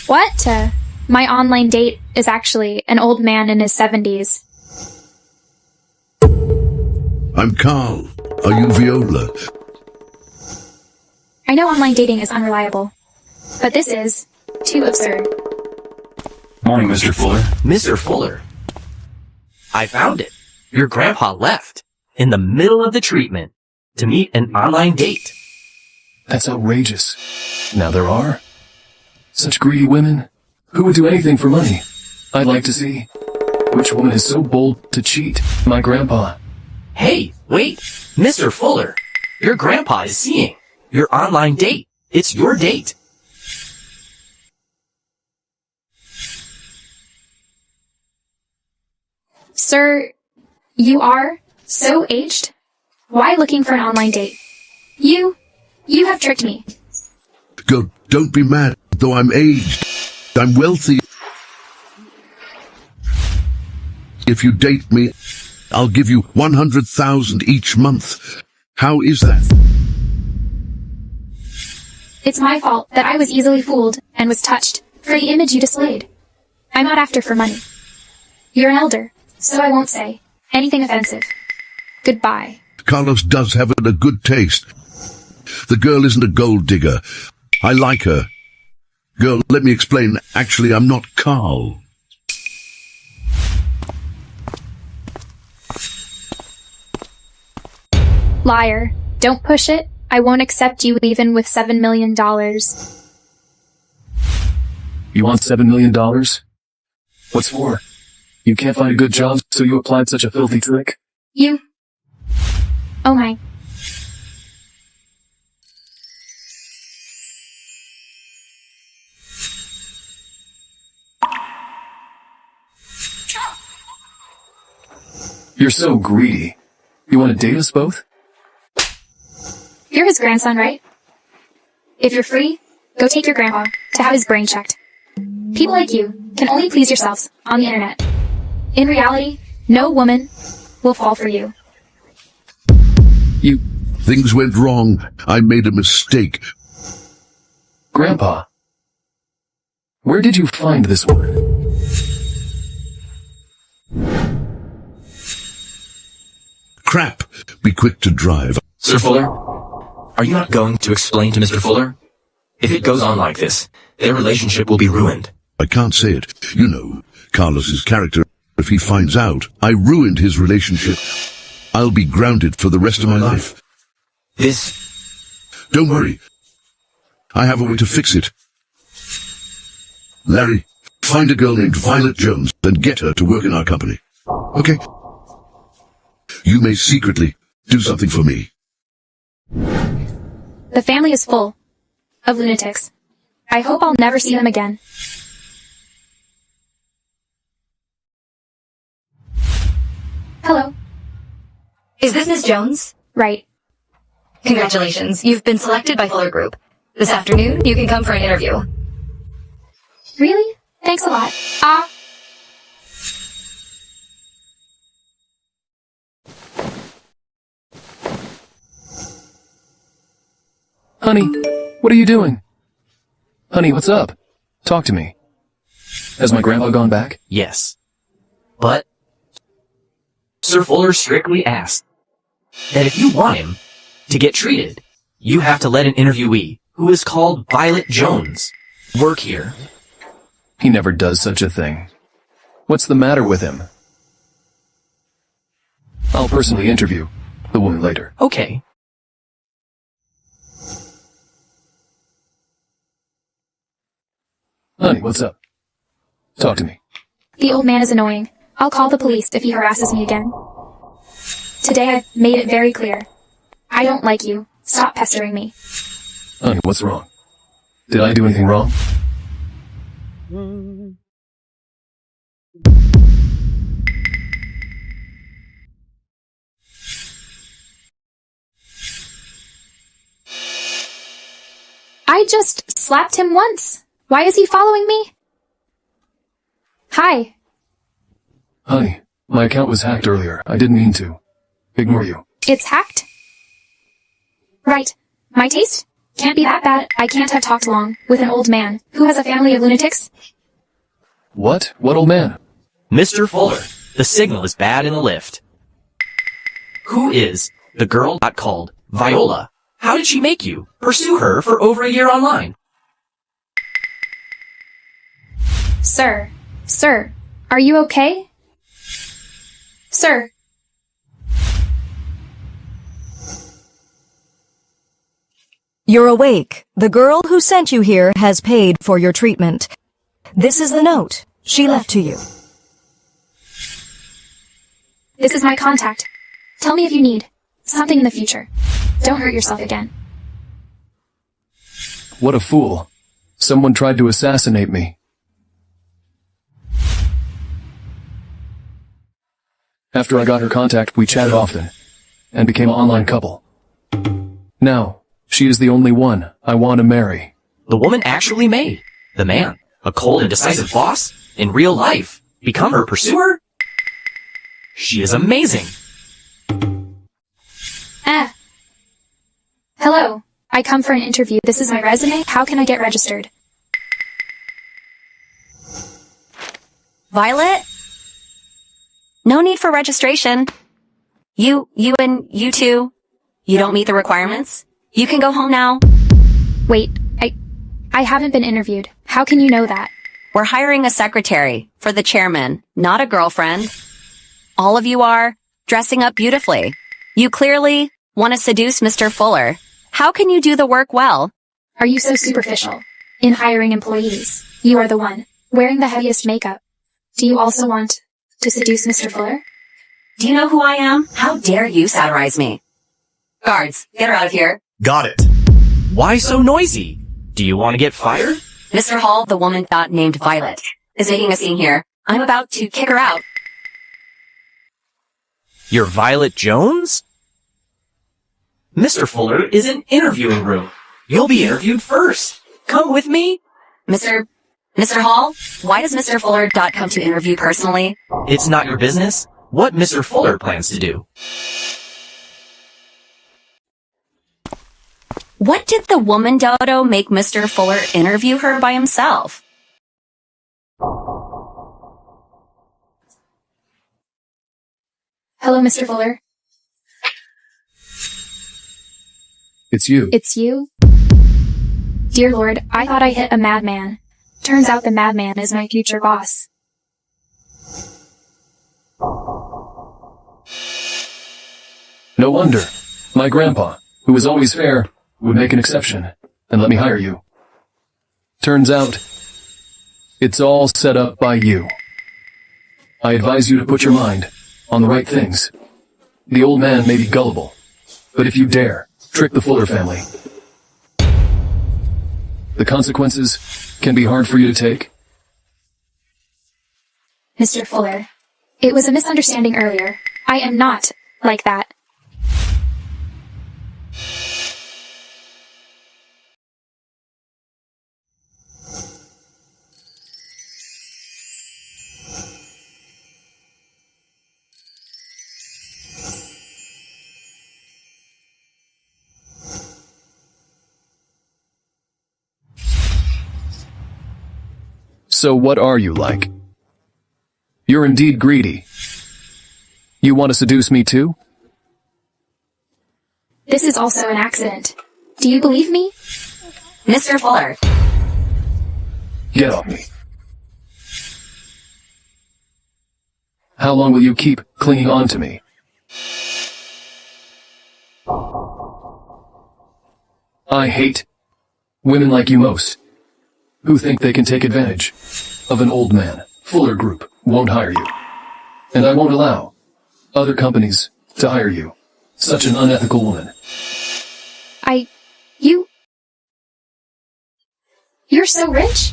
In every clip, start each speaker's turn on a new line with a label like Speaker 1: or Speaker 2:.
Speaker 1: What? My online date is actually an old man in his 70s.
Speaker 2: I'm Carl. Are you Viola?
Speaker 1: I know online dating is unreliable, but this is too absurd.
Speaker 3: Morning, Mr. Fuller.
Speaker 4: Mr. Fuller, I found it. Your grandpa left in the middle of the treatment to meet an online date.
Speaker 3: That's outrageous. Now there are such greedy women who would do anything for money. I'd like to see which woman is so bold to cheat my grandpa.
Speaker 4: Hey, wait, Mr. Fuller, your grandpa is seeing your online date. It's your date.
Speaker 1: Sir, you are so aged? Why looking for an online date? You have tricked me.
Speaker 2: Girl, don't be mad, though I'm aged. I'm wealthy. If you date me, I'll give you 100,000 each month. How is that?
Speaker 1: It's my fault that I was easily fooled and was touched for the image you displayed. I'm not after for money. You're an elder, so I won't say anything offensive. Goodbye.
Speaker 2: Carlos does have a good taste. The girl isn't a gold digger. I like her. Girl, let me explain. Actually, I'm not Carl.
Speaker 1: Liar. Don't push it. I won't accept you even with $7 million.
Speaker 3: You want $7 million? What's for? You can't find a good job, so you applied such a filthy trick?
Speaker 1: You... Oh my...
Speaker 3: You're so greedy. You want to date us both?
Speaker 1: You're his grandson, right? If you're free, go take your grandpa to have his brain checked. People like you can only please yourselves on the internet. In reality, no woman will fall for you.
Speaker 2: Things went wrong. I made a mistake.
Speaker 3: Grandpa, where did you find this woman?
Speaker 2: Crap. Be quick to drive.
Speaker 4: Sir Fuller, are you not going to explain to Mr. Fuller? If it goes on like this, their relationship will be ruined.
Speaker 2: I can't say it. You know, Carlos's character. If he finds out I ruined his relationship, I'll be grounded for the rest of my life. Don't worry. I have a way to fix it. Larry, find a girl named Violet Jones and get her to work in our company. Okay? You may secretly do something for me.
Speaker 1: The family is full of lunatics. I hope I'll never see them again. Hello.
Speaker 5: Is this Miss Jones?
Speaker 1: Right.
Speaker 5: Congratulations, you've been selected by Fuller Group. This afternoon, you can come for an interview.
Speaker 1: Really? Thanks a lot.
Speaker 3: Honey, what are you doing? Honey, what's up? Talk to me. Has my grandpa gone back?
Speaker 4: Yes. But Sir Fuller strictly asked that if you want him to get treated, you have to let an interviewee, who is called Violet Jones, work here.
Speaker 3: He never does such a thing. What's the matter with him? I'll personally interview the woman later.
Speaker 4: Okay.
Speaker 3: Honey, what's up? Talk to me.
Speaker 1: The old man is annoying. I'll call the police if he harasses me again. Today I've made it very clear. I don't like you. Stop pestering me.
Speaker 3: Honey, what's wrong? Did I do anything wrong?
Speaker 1: I just slapped him once. Why is he following me? Hi.
Speaker 3: Honey, my account was hacked earlier. I didn't mean to. Ignore you.
Speaker 1: It's hacked? Right. My taste Can't be that bad. I can't have talked long with an old man who has a family of lunatics.
Speaker 3: What? What old man?
Speaker 4: Mr. Fuller, the signal is bad in the lift. Who is the girl called Viola? How did she make you pursue her for over a year online?
Speaker 1: Sir, are you okay? Sir.
Speaker 6: You're awake. The girl who sent you here has paid for your treatment. This is the note she left to you.
Speaker 1: This is my contact. Tell me if you need something in the future. Don't hurt yourself again.
Speaker 3: What a fool. Someone tried to assassinate me. After I got her contact, we chatted often and became an online couple. Now, she is the only one I want to marry.
Speaker 4: The woman actually made the man, a cold and decisive boss, in real life, become her pursuer? She is amazing.
Speaker 1: Hello. I come for an interview. This is my resume. How can I get registered?
Speaker 5: Violet? No need for registration. You two, you don't meet the requirements. You can go home now.
Speaker 1: Wait, I haven't been interviewed. How can you know that?
Speaker 5: We're hiring a secretary for the chairman, not a girlfriend. All of you are dressing up beautifully. You clearly want to seduce Mr. Fuller. How can you do the work well?
Speaker 1: Are you so superficial in hiring employees? You are the one wearing the heaviest makeup. Do you also want to seduce Mr. Fuller?
Speaker 5: Do you know who I am? How dare you satirize me? Guards, get her out of here.
Speaker 7: Got it.
Speaker 4: Why so noisy? Do you want to get fired?
Speaker 5: Mr. Hall, the woman named Violet, is making a scene here. I'm about to kick her out.
Speaker 4: You're Violet Jones? Mr. Fuller is in interviewing room. You'll be interviewed first. Come with me.
Speaker 5: Mr. Hall, why does Mr. Fuller come to interview personally?
Speaker 4: It's not your business what Mr. Fuller plans to do.
Speaker 5: What did the woman dodo make Mr. Fuller interview her by himself?
Speaker 1: Hello, Mr. Fuller.
Speaker 3: It's you.
Speaker 1: It's you? Dear Lord, I thought I hit a madman. Turns out the madman is my future boss.
Speaker 3: No wonder. My grandpa, who was always fair, would make an exception and let me hire you. Turns out, it's all set up by you. I advise you to put your mind on the right things. The old man may be gullible, but if you dare trick the Fuller family, the consequences can be hard for you to take.
Speaker 1: Mr. Fuller, it was a misunderstanding earlier. I am not like that.
Speaker 3: So what are you like? You're indeed greedy. You want to seduce me too?
Speaker 1: This is also an accident. Do you believe me?
Speaker 5: Mr. Fuller,
Speaker 3: Get off me. How long will you keep clinging on to me? I hate women like you most, who think they can take advantage of an old man. Fuller Group won't hire you, and I won't allow other companies to hire you. Such an unethical woman.
Speaker 1: You're so rich?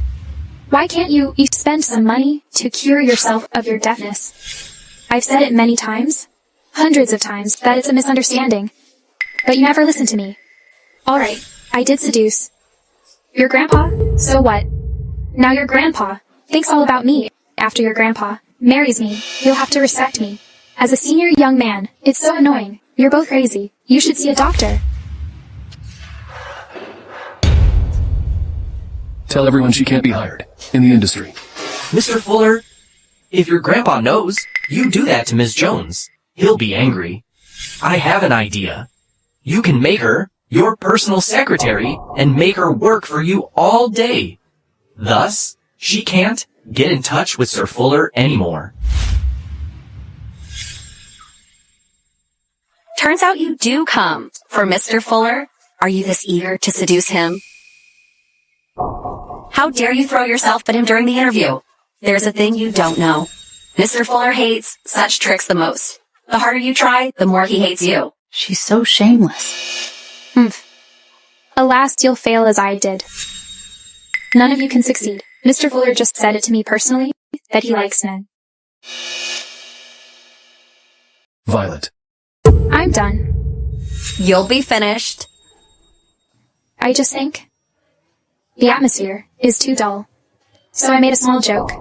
Speaker 1: Why can't you spend some money to cure yourself of your deafness? I've said it many times, hundreds of times, that it's a misunderstanding. But you never listen to me. Alright, I did seduce your grandpa, so what? Now your grandpa thinks all about me. After your grandpa marries me, you'll have to respect me. As a senior young man, it's so annoying. You're both crazy. You should see a doctor.
Speaker 3: Tell everyone she can't be hired in the industry.
Speaker 4: Mr. Fuller, if your grandpa knows, you do that to Ms. Jones. He'll be angry. I have an idea. You can make her your personal secretary and make her work for you all day. Thus, she can't get in touch with Sir Fuller anymore.
Speaker 5: Turns out you do come for Mr. Fuller. Are you this eager to seduce him? How dare you throw yourself at him during the interview? There's a thing you don't know. Mr. Fuller hates such tricks the most. The harder you try, the more he hates you.
Speaker 7: She's so shameless.
Speaker 1: Humph. Alas, you'll fail as I did. None of you can succeed. Mr. Fuller just said it to me personally, that he likes men.
Speaker 3: Violet.
Speaker 1: I'm done.
Speaker 5: You'll be finished.
Speaker 1: I just think the atmosphere is too dull. So I made a small joke.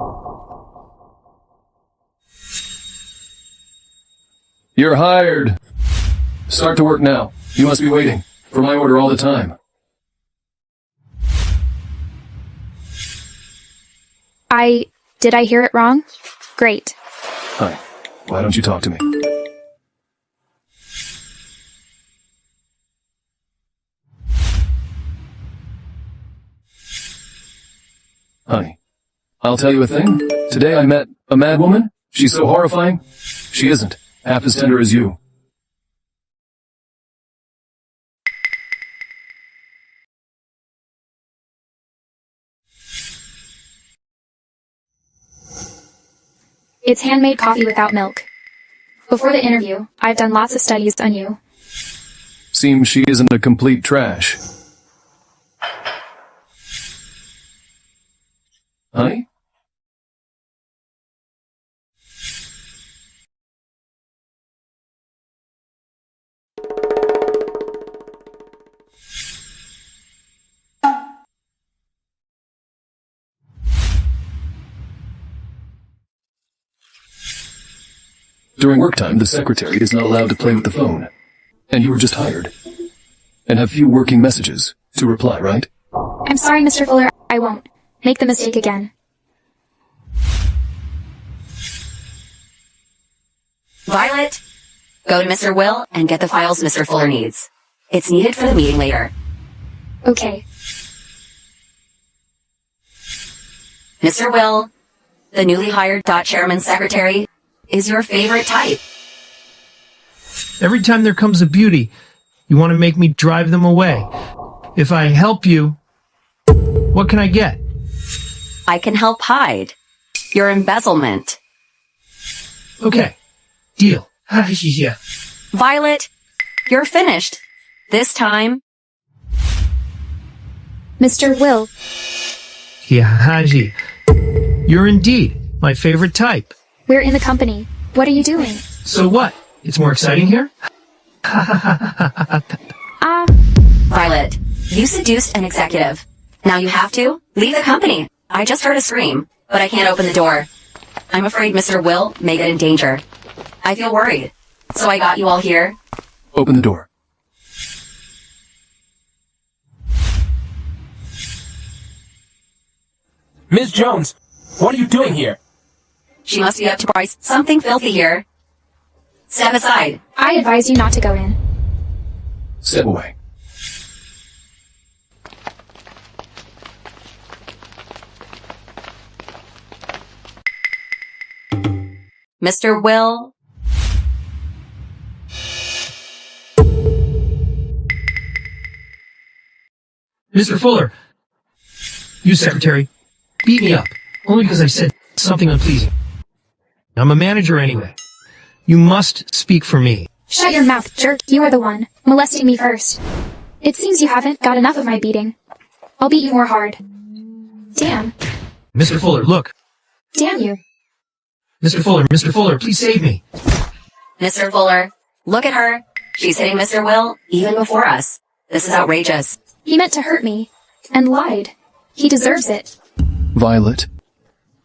Speaker 3: You're hired. Start to work now. You must be waiting for my order all the time.
Speaker 1: Did I hear it wrong? Great.
Speaker 3: Hi. Why don't you talk to me? Honey, I'll tell you a thing. Today I met a mad woman. She's so horrifying. She isn't half as tender as you.
Speaker 1: It's handmade coffee without milk. Before the interview, I've done lots of studies on you.
Speaker 3: Seems she isn't a complete trash. Honey? During work time, the secretary is not allowed to play with the phone. And you were just hired. And have few working messages to reply, right?
Speaker 1: I'm sorry, Mr. Fuller, I won't make the mistake again.
Speaker 5: Violet, go to Mr. Will and get the files Mr. Fuller needs. It's needed for the meeting later.
Speaker 1: Okay.
Speaker 5: Mr. Will, the newly hired chairman secretary, is your favorite type.
Speaker 8: Every time there comes a beauty, you want to make me drive them away. If I help you, what can I get?
Speaker 5: I can help hide your embezzlement.
Speaker 8: Okay. Deal. Yeah.
Speaker 5: Violet, you're finished. This time,
Speaker 1: Mr. Will,
Speaker 8: Yeah, Haji. You're indeed my favorite type.
Speaker 1: we're in the company. What are you doing?
Speaker 8: So what? It's more exciting here?
Speaker 5: Violet, you seduced an executive. Now you have to leave the company. I just heard a scream, but I can't open the door. I'm afraid Mr. Will may get in danger. I feel worried. So I got you all here.
Speaker 3: Open the door.
Speaker 9: Ms. Jones, what are you doing here?
Speaker 5: She must be up to price something filthy here. Step aside.
Speaker 1: I advise you not to go in.
Speaker 3: Step away.
Speaker 5: Mr. Will,
Speaker 8: Mr. Fuller, you secretary, beat me up, only because I said something unpleasing. I'm a manager anyway. You must speak for me.
Speaker 1: Shut your mouth, jerk. You are the one molesting me first. It seems you haven't got enough of my beating. I'll beat you more hard. Damn.
Speaker 8: Mr. Fuller, look.
Speaker 1: Damn you.
Speaker 8: Mr. Fuller, please save me.
Speaker 5: Mr. Fuller, look at her. She's hitting Mr. Will even before us. This is outrageous.
Speaker 1: He meant to hurt me and lied. He deserves it.
Speaker 3: Violet,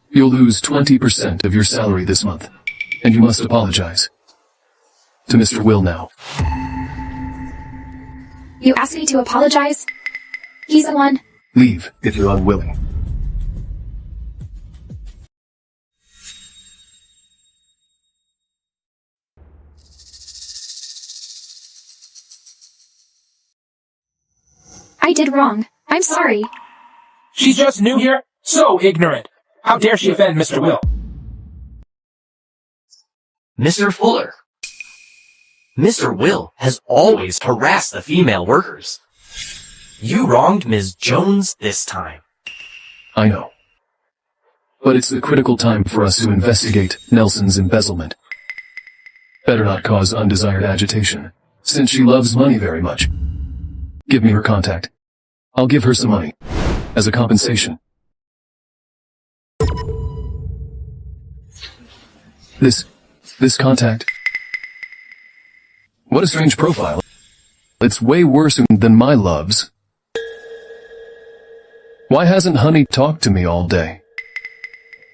Speaker 3: you'll lose 20% of your salary this month, and you must apologize. To Mr. Will now.
Speaker 1: You asked me to apologize? He's the one
Speaker 3: Leave if you're unwilling.
Speaker 1: I did wrong. I'm sorry.
Speaker 9: She's just new here? So ignorant. How dare she offend Mr. Will?
Speaker 4: Mr. Fuller. Mr. Will has always harassed the female workers. You wronged Ms. Jones this time.
Speaker 3: I know. But it's the critical time for us to investigate Nelson's embezzlement. Better not cause undesired agitation, since she loves money very much. Give me her contact. I'll give her some money, as a compensation. This contact. What a strange profile. It's way worse than my love's. Why hasn't Honey talked to me all day?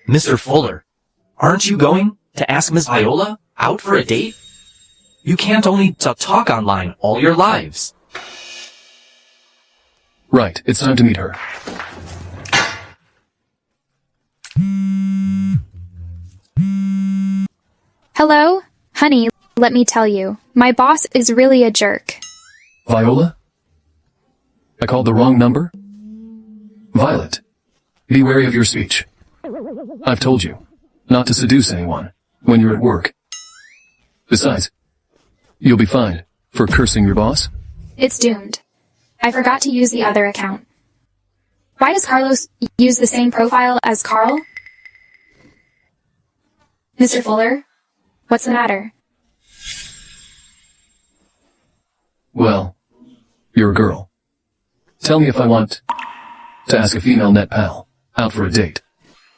Speaker 4: Mr. Fuller, aren't you going to ask Ms. Viola out for a date? You can't only talk online all your lives.
Speaker 3: Right, it's time to meet her.
Speaker 1: Hello? Honey, let me tell you. My boss is really a jerk.
Speaker 3: Viola? I called the wrong number? Violet, be wary of your speech. I've told you not to seduce anyone when you're at work. Besides, you'll be fined for cursing your boss.
Speaker 1: It's doomed. I forgot to use the other account. Why does Carlos use the same profile as Carl? Mr. Fuller, what's the matter?
Speaker 3: Well, you're a girl. Tell me if I want to ask a female net pal out for a date.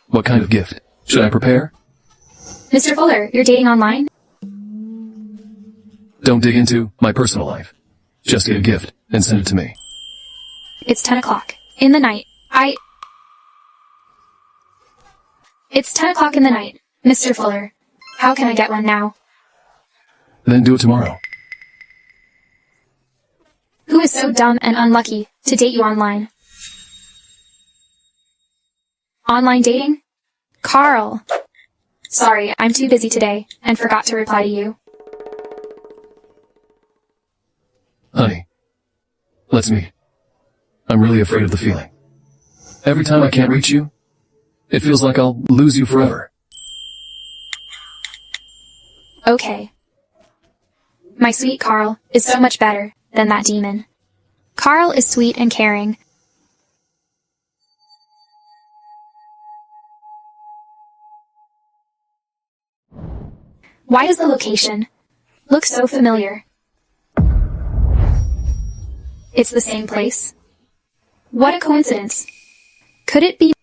Speaker 3: What kind of gift should I prepare?
Speaker 1: Mr. Fuller, you're dating online?
Speaker 3: Don't dig into my personal life. Just get a gift and send it to me.
Speaker 1: It's 10 o'clock. In the night. It's 10 o'clock in the night. Mr. Fuller, how can I get one now?
Speaker 3: Then do it tomorrow.
Speaker 1: Who is so dumb and unlucky to date you online? Online dating? Carl. Sorry, I'm too busy today and forgot to reply to you.
Speaker 3: Honey, let's meet. I'm really afraid of the feeling. Every time I can't reach you, it feels like I'll lose you forever.
Speaker 1: Okay. My sweet Carl is so much better than that demon. Carl is sweet and caring. Why does the location look so familiar? It's the same place. What a coincidence. Could it be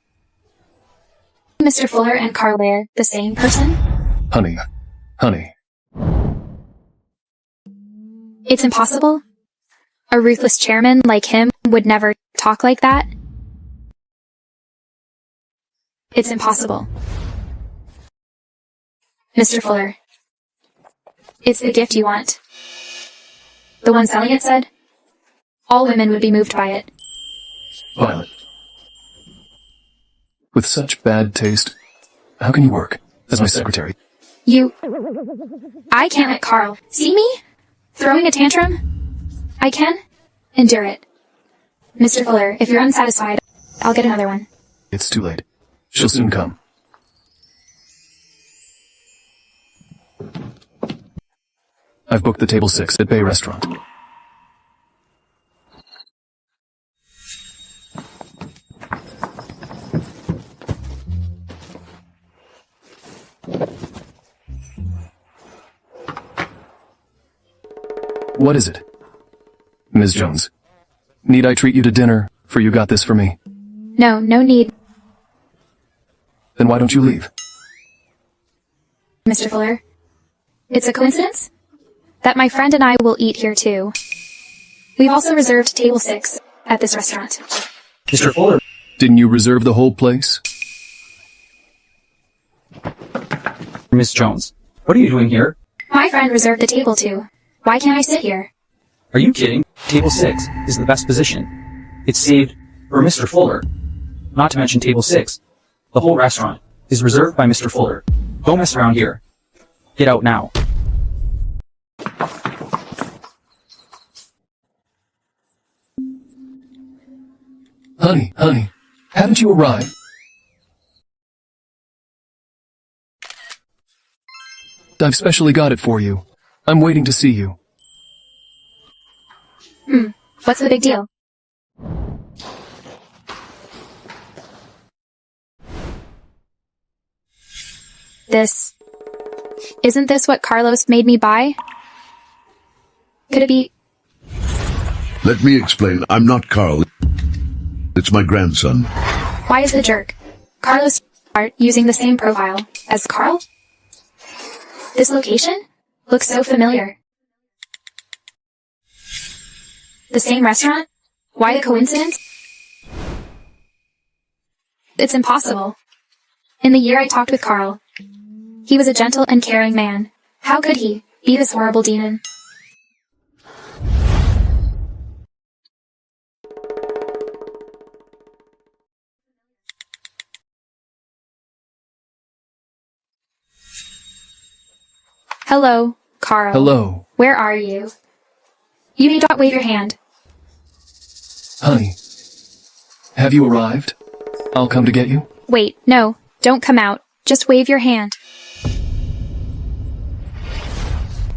Speaker 1: Mr. Fuller and Carl Ware the same person?
Speaker 3: Honey.
Speaker 1: It's impossible. A ruthless chairman like him would never talk like that. It's impossible. Mr. Fuller, it's the gift you want. The one selling it said, all women would be moved by it.
Speaker 3: Violet. With such bad taste, how can you work as my secretary?
Speaker 1: I can't let Carl see me throwing a tantrum. I can endure it. Mr. Fuller, if you're unsatisfied, I'll get another one.
Speaker 3: It's too late. She'll soon come. I've booked the table 6 at Bay Restaurant. What is it? Ms. Jones, need I treat you to dinner, for you got this for me?
Speaker 1: No need.
Speaker 3: Then why don't you leave?
Speaker 1: Mr. Fuller, it's a coincidence that my friend and I will eat here too. We've also reserved table 6 at this restaurant.
Speaker 4: Mr. Fuller.
Speaker 3: Didn't you reserve the whole place?
Speaker 10: Miss Jones, what are you doing here?
Speaker 1: My friend reserved the table too. Why can't I sit here?
Speaker 10: Are you kidding? Table 6 is the best position. It's saved or Mr. Fuller. Not to mention table 6. The whole restaurant is reserved by Mr. Fuller. Don't mess around here. Get out now.
Speaker 3: Honey, haven't you arrived? I've specially got it for you. I'm waiting to see you.
Speaker 1: What's the big deal? Isn't this what Carlos made me buy? Could it be?
Speaker 2: Let me explain. I'm not Carl. It's my grandson.
Speaker 1: Why is the jerk Carlos art using the same profile as Carl? This location looks so familiar. The same restaurant? Why the coincidence? It's impossible. In the year I talked with Carl, he was a gentle and caring man. How could he be this horrible demon? Hello, Carl.
Speaker 3: Hello.
Speaker 1: Where are you? You need not wave your hand.
Speaker 3: Honey, have you arrived? I'll come to get you.
Speaker 1: Wait, no, don't come out. Just wave your hand.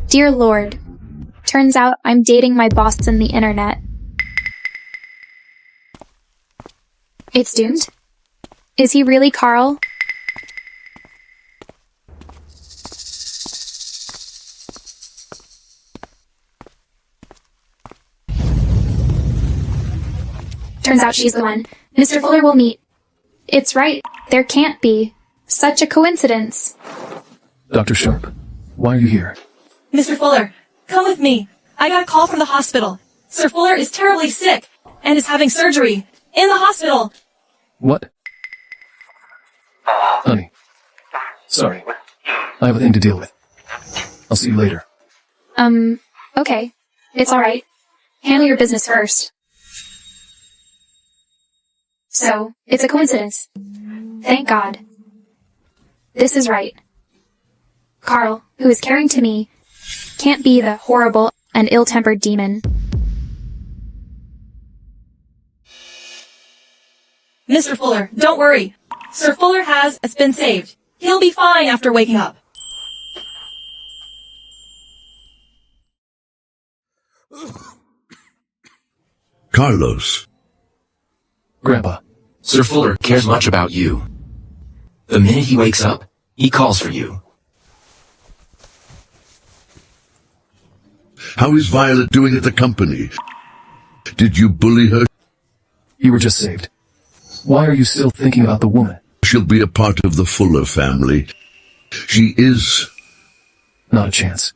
Speaker 1: Dear Lord, turns out I'm dating my boss on the internet. It's doomed? Is he really Carl? Turns out she's the one. Mr. Fuller will meet. It's right. There can't be. Such a coincidence.
Speaker 3: Dr. Sharp, why are you here?
Speaker 11: Mr. Fuller, come with me. I got a call from the hospital. Sir Fuller is terribly sick and is having surgery in the hospital.
Speaker 3: What? Honey, sorry. I have a thing to deal with. I'll see you later.
Speaker 1: Okay. It's alright. Handle your business first. So, it's a coincidence. Thank God. This is right. Carl, who is caring to me, can't be the horrible and ill-tempered demon.
Speaker 11: Mr. Fuller, don't worry. Sir Fuller has been saved. He'll be fine after waking up.
Speaker 2: Carlos.
Speaker 3: Grandpa.
Speaker 4: Sir Fuller cares much about you. The minute he wakes up, he calls for you.
Speaker 2: How is Violet doing at the company? Did you bully her?
Speaker 3: You were just saved. Why are you still thinking about the woman?
Speaker 2: She'll be a part of the Fuller family. She is...
Speaker 3: Not a chance.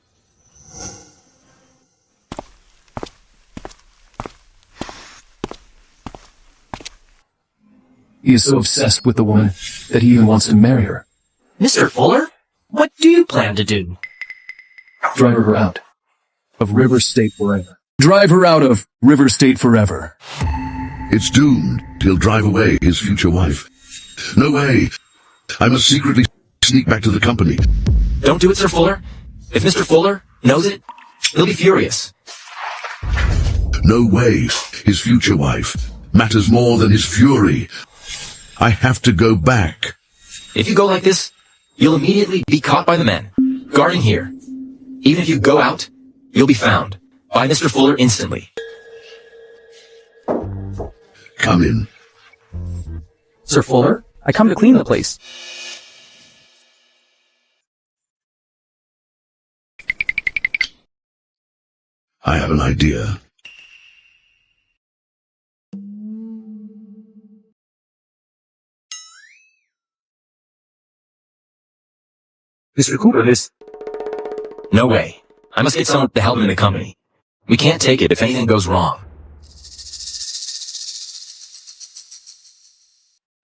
Speaker 3: He is so obsessed with the woman that he even wants to marry her.
Speaker 4: Mr. Fuller? What do you plan to do?
Speaker 3: Drive her out of River State forever. Drive her out of River State forever.
Speaker 2: It's doomed. He'll drive away his future wife. No way. I must secretly sneak back to the company.
Speaker 4: Don't do it, Sir Fuller. If Mr. Fuller knows it, he'll be furious.
Speaker 2: No way. His future wife matters more than his fury. I have to go back.
Speaker 4: If you go like this, you'll immediately be caught by the men guarding here. Even if you go out, you'll be found by Mr. Fuller instantly.
Speaker 2: Come in.
Speaker 10: Sir Fuller, I come to clean the place.
Speaker 2: I have an idea.
Speaker 4: Mr. Cooper, this... No way. I must get someone to help him in the company. We can't take it if anything goes wrong.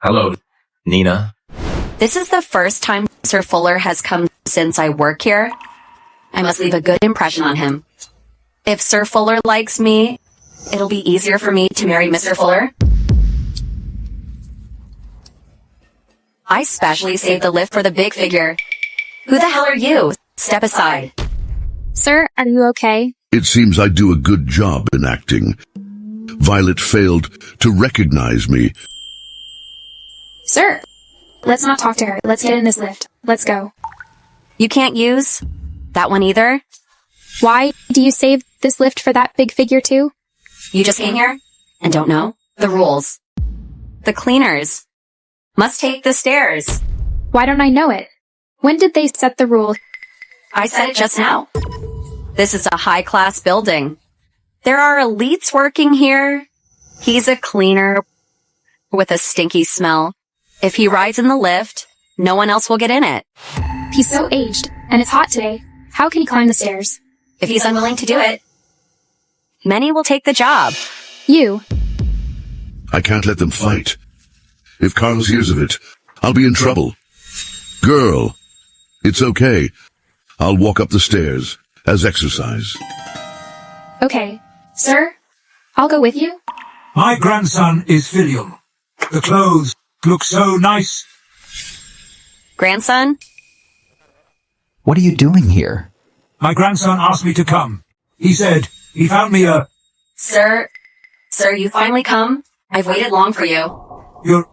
Speaker 4: Hello, Nina.
Speaker 5: This is the first time Sir Fuller has come since I work here. I must leave a good impression on him. If Sir Fuller likes me, it'll be easier for me to marry Mr. Fuller. I specially saved the lift for the big figure. Who the hell are you? Step aside.
Speaker 1: Sir, are you okay?
Speaker 2: It seems I do a good job in acting. Violet failed to recognize me.
Speaker 1: Sir, let's not talk to her. Let's get in this lift. Let's go.
Speaker 5: You can't use that one either?
Speaker 1: Why do you save this lift for that big figure too?
Speaker 5: You just came here and don't know the rules. The cleaners must take the stairs.
Speaker 1: Why don't I know it? When did they set the rule?
Speaker 5: I said it just now. This is a high-class building. There are elites working here. He's a cleaner with a stinky smell. If he rides in the lift, no one else will get in it.
Speaker 1: He's so aged, and it's hot today. How can he climb the stairs?
Speaker 5: If he's unwilling to do it, many will take the job.
Speaker 1: You.
Speaker 2: I can't let them fight. If Carlos hears of it, I'll be in trouble. Girl, it's okay. I'll walk up the stairs as exercise.
Speaker 1: Okay. Sir, I'll go with you.
Speaker 12: My grandson is filial. The clothes look so nice.
Speaker 5: Grandson?
Speaker 13: What are you doing here?
Speaker 12: My grandson asked me to come. He said he found me a...
Speaker 5: Sir, you finally come? I've waited long for you.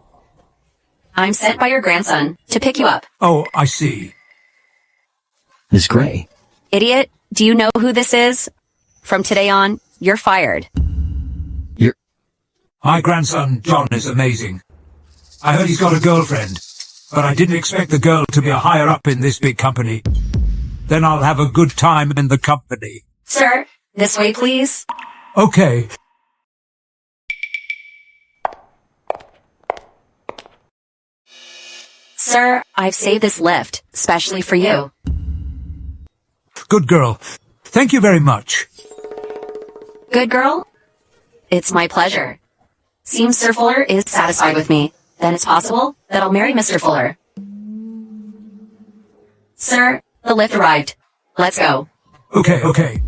Speaker 5: I'm sent by your grandson to pick you up.
Speaker 12: Oh, I see.
Speaker 13: Miss Gray.
Speaker 5: Idiot, do you know who this is? From today on, you're fired.
Speaker 12: My grandson, John, is amazing. I heard he's got a girlfriend, but I didn't expect the girl to be a higher up in this big company. Then I'll have a good time in the company.
Speaker 5: Sir, this way, please.
Speaker 12: Okay.
Speaker 5: Sir, I've saved this lift, specially for you.
Speaker 12: Good girl. Thank you very much.
Speaker 5: Good girl? It's my pleasure. Seems Sir Fuller is satisfied with me. Then it's possible that I'll marry Mr. Fuller. Sir, the lift arrived. Let's go.
Speaker 12: Okay.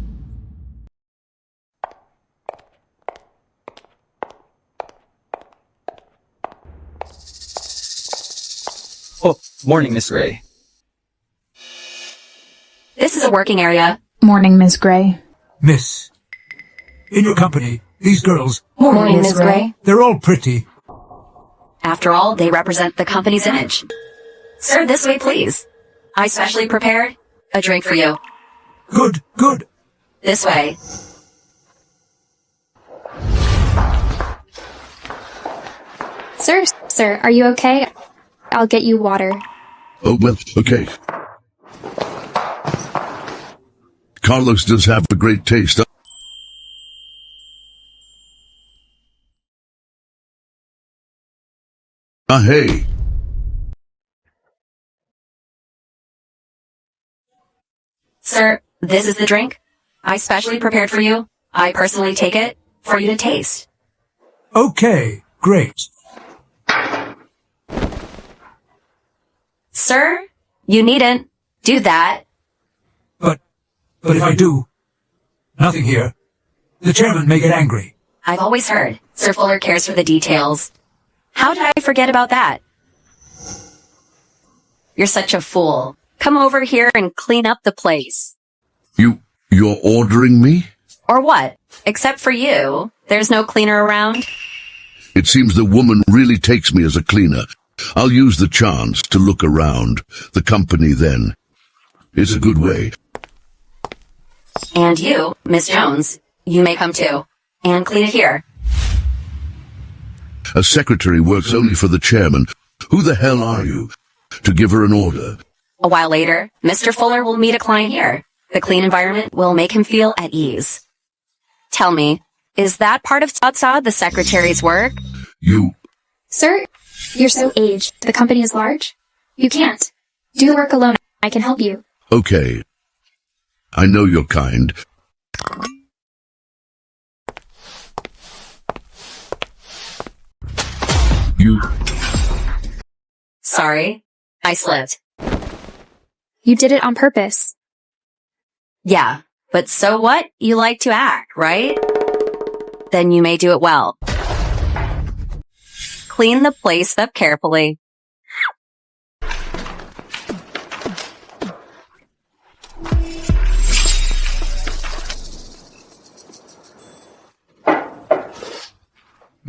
Speaker 10: Oh, morning, Miss Gray.
Speaker 5: This is a working area.
Speaker 7: Morning, Miss Gray.
Speaker 12: Miss, in your company, these girls...
Speaker 5: Morning, Miss Gray.
Speaker 12: They're all pretty.
Speaker 5: After all, they represent the company's image. Sir, this way, please. I specially prepared a drink for you.
Speaker 12: Good.
Speaker 5: This way.
Speaker 1: Sir, are you okay? I'll get you water.
Speaker 2: Oh, well, okay. Carlos does have a great taste. Hey.
Speaker 5: Sir, this is the drink I specially prepared for you. I personally take it for you to taste.
Speaker 12: Okay, great.
Speaker 5: Sir, you needn't do that.
Speaker 12: But if I do, nothing here. The chairman may get angry.
Speaker 5: I've always heard Sir Fuller cares for the details. How did I forget about that? You're such a fool. Come over here and clean up the place.
Speaker 2: You're ordering me?
Speaker 5: Or what? Except for you, there's no cleaner around.
Speaker 2: It seems the woman really takes me as a cleaner. I'll use the chance to look around the company then. It's a good way.
Speaker 5: And you, Miss Jones, you may come too. And clean it here.
Speaker 2: A secretary works only for the chairman. Who the hell are you to give her an order?
Speaker 5: A while later, Mr. Fuller will meet a client here. The clean environment will make him feel at ease. Tell me, is that part of the secretary's work?
Speaker 1: Sir, you're so aged. The company is large. You can't. Do the work alone. I can help you.
Speaker 2: Okay. I know you're kind.
Speaker 5: Sorry, I slipped.
Speaker 1: You did it on purpose.
Speaker 5: Yeah, but so what? You like to act, right? Then you may do it well. Clean the place up carefully.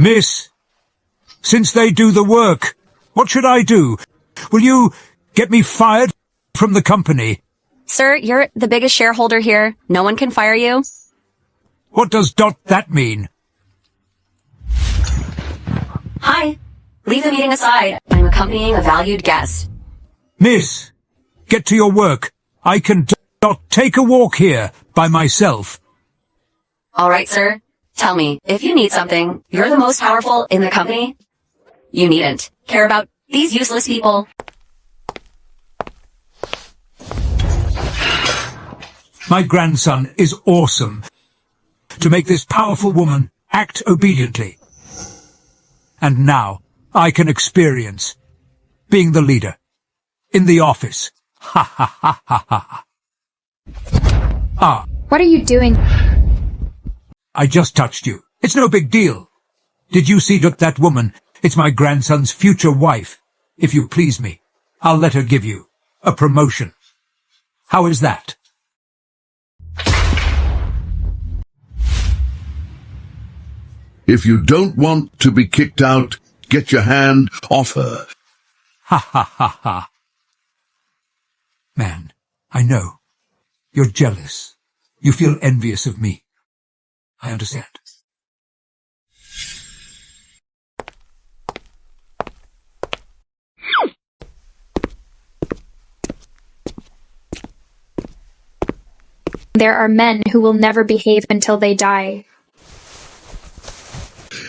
Speaker 12: Miss, since they do the work, what should I do? Will you get me fired from the company?
Speaker 5: Sir, you're the biggest shareholder here. No one can fire you.
Speaker 12: What does that mean?
Speaker 5: Hi. Leave the meeting aside. I'm accompanying a valued guest.
Speaker 12: Miss, get to your work. I can not take a walk here by myself.
Speaker 5: All right, sir. Tell me, if you need something, you're the most powerful in the company. You needn't care about these useless people.
Speaker 12: My grandson is awesome. To make this powerful woman act obediently. And now I can experience being the leader in the office. Ha ha ha ha ha. Ah,
Speaker 1: What are you doing?
Speaker 12: I just touched you. It's no big deal. Did you see that woman? It's my grandson's future wife. If you please me, I'll let her give you a promotion. How is that?
Speaker 2: If you don't want to be kicked out, get your hand off her.
Speaker 12: Ha ha ha ha. Man, I know. You're jealous. You feel envious of me. I understand.
Speaker 1: There are men who will never behave until they die.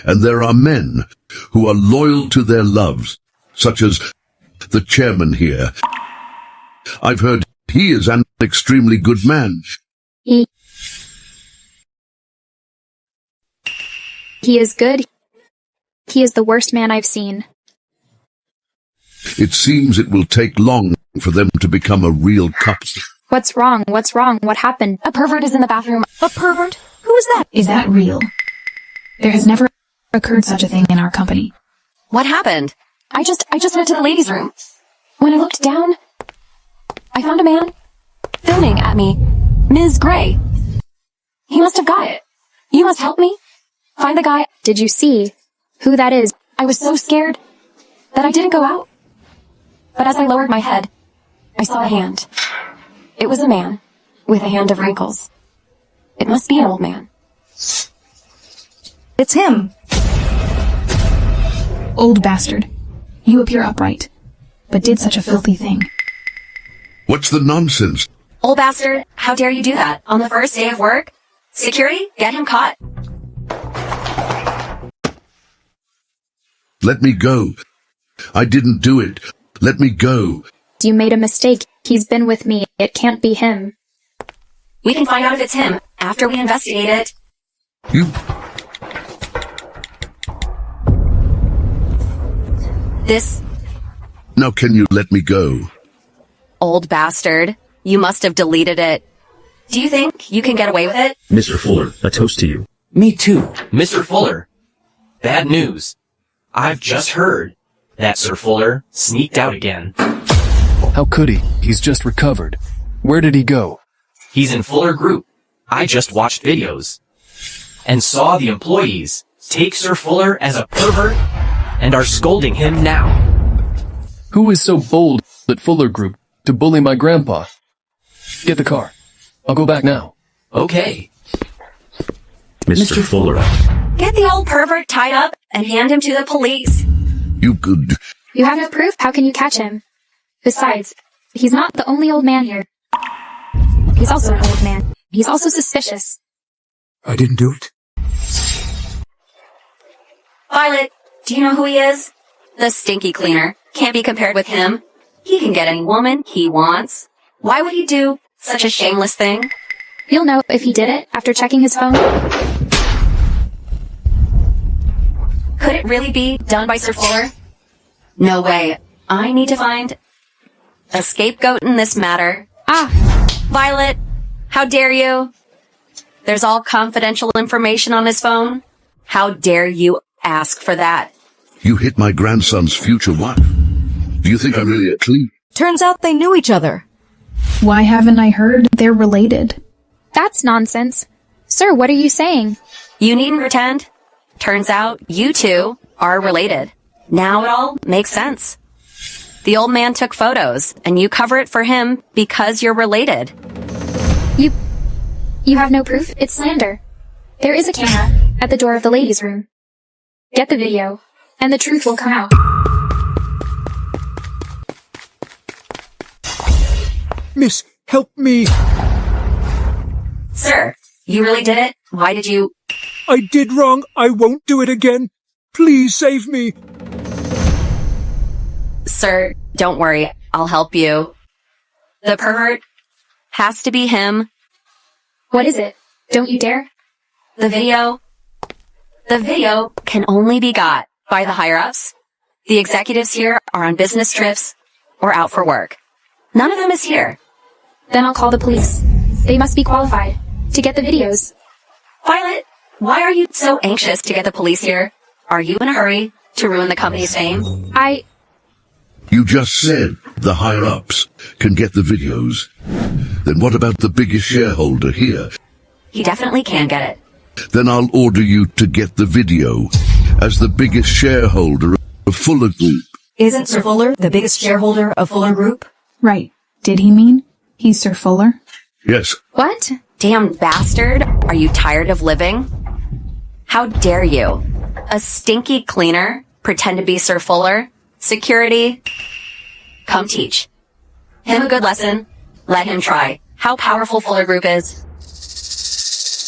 Speaker 2: And there are men who are loyal to their loves, such as the chairman here. I've heard he is an extremely good man.
Speaker 1: He is good. He is the worst man I've seen.
Speaker 2: It seems it will take long for them to become a real couple.
Speaker 1: What's wrong? What's wrong? What happened?
Speaker 11: A pervert is in the bathroom.
Speaker 6: A pervert? Who is that?
Speaker 7: Is that real? There has never occurred such a thing in our company.
Speaker 5: What happened?
Speaker 11: I just went to the ladies' room. When I looked down, I found a man filming at me. Ms. Gray. He must have got it. You must help me find the guy.
Speaker 1: Did you see who that is?
Speaker 11: I was so scared that I didn't go out. But as I lowered my head, I saw a hand. It was a man with a hand of wrinkles. It must be an old man.
Speaker 6: It's him.
Speaker 7: Old bastard. You appear upright, but did such a filthy thing.
Speaker 2: What's the nonsense?
Speaker 5: Old bastard, how dare you do that on the first day of work? Security, get him caught.
Speaker 2: Let me go. I didn't do it. Let me go.
Speaker 1: You made a mistake. He's been with me. It can't be him.
Speaker 5: We can find out if it's him after we investigate it.
Speaker 2: You...
Speaker 5: This
Speaker 2: Now can you let me go?
Speaker 5: old bastard, you must have deleted it. Do you think you can get away with it?
Speaker 14: Mr. Fuller, a toast to you.
Speaker 4: Me too, Mr. Fuller. Bad news. I've just heard that Sir Fuller sneaked out again.
Speaker 3: How could he? He's just recovered. Where did he go?
Speaker 4: He's in Fuller Group. I just watched videos and saw the employees take Sir Fuller as a pervert and are scolding him now.
Speaker 3: Who is so bold at Fuller Group to bully my grandpa? Get the car. I'll go back now.
Speaker 4: Okay.
Speaker 14: Mr. Fuller.
Speaker 5: Get the old pervert tied up and hand him to the police.
Speaker 2: You could...
Speaker 1: You have no proof? How can you catch him? Besides, he's not the only old man here. He's also an old man. He's also suspicious.
Speaker 12: I didn't do it.
Speaker 5: Violet, do you know who he is? The stinky cleaner. Can't be compared with him. He can get any woman he wants. Why would he do such a shameless thing?
Speaker 1: You'll know if he did it after checking his phone.
Speaker 5: Could it really be done by Sir Fuller? No way. I need to find a scapegoat in this matter. Violet, how dare you? There's all confidential information on his phone. How dare you ask for that?
Speaker 2: You hit my grandson's future wife. Do you think I'm really a clean?
Speaker 6: Turns out they knew each other.
Speaker 7: Why haven't I heard they're related?
Speaker 1: That's nonsense. Sir, what are you saying?
Speaker 5: You needn't pretend. Turns out you two are related. Now it all makes sense. The old man took photos, and you cover it for him because you're related.
Speaker 1: You have no proof? It's slander. There is a camera at the door of the ladies' room. Get the video, and the truth will come out.
Speaker 12: Miss, help me.
Speaker 5: Sir, you really did it? Why did you...
Speaker 12: I did wrong. I won't do it again. Please save me.
Speaker 5: Sir, don't worry. I'll help you. The pervert has to be him.
Speaker 1: What is it? Don't you dare.
Speaker 5: The video can only be got by the higher-ups. The executives here are on business trips or out for work. None of them is here.
Speaker 1: Then I'll call the police. They must be qualified to get the videos.
Speaker 5: Violet, why are you so anxious to get the police here? Are you in a hurry to ruin the company's fame?
Speaker 2: You just said the higher-ups can get the videos. Then what about the biggest shareholder here?
Speaker 5: He definitely can get it.
Speaker 2: Then I'll order you to get the video as the biggest shareholder of Fuller Group.
Speaker 6: Isn't Sir Fuller the biggest shareholder of Fuller Group?
Speaker 7: Right. Did he mean he's Sir Fuller?
Speaker 2: Yes.
Speaker 5: What? Damn bastard. Are you tired of living? How dare you? A stinky cleaner pretend to be Sir Fuller? Security? Come teach him a good lesson. Let him try how powerful Fuller Group is.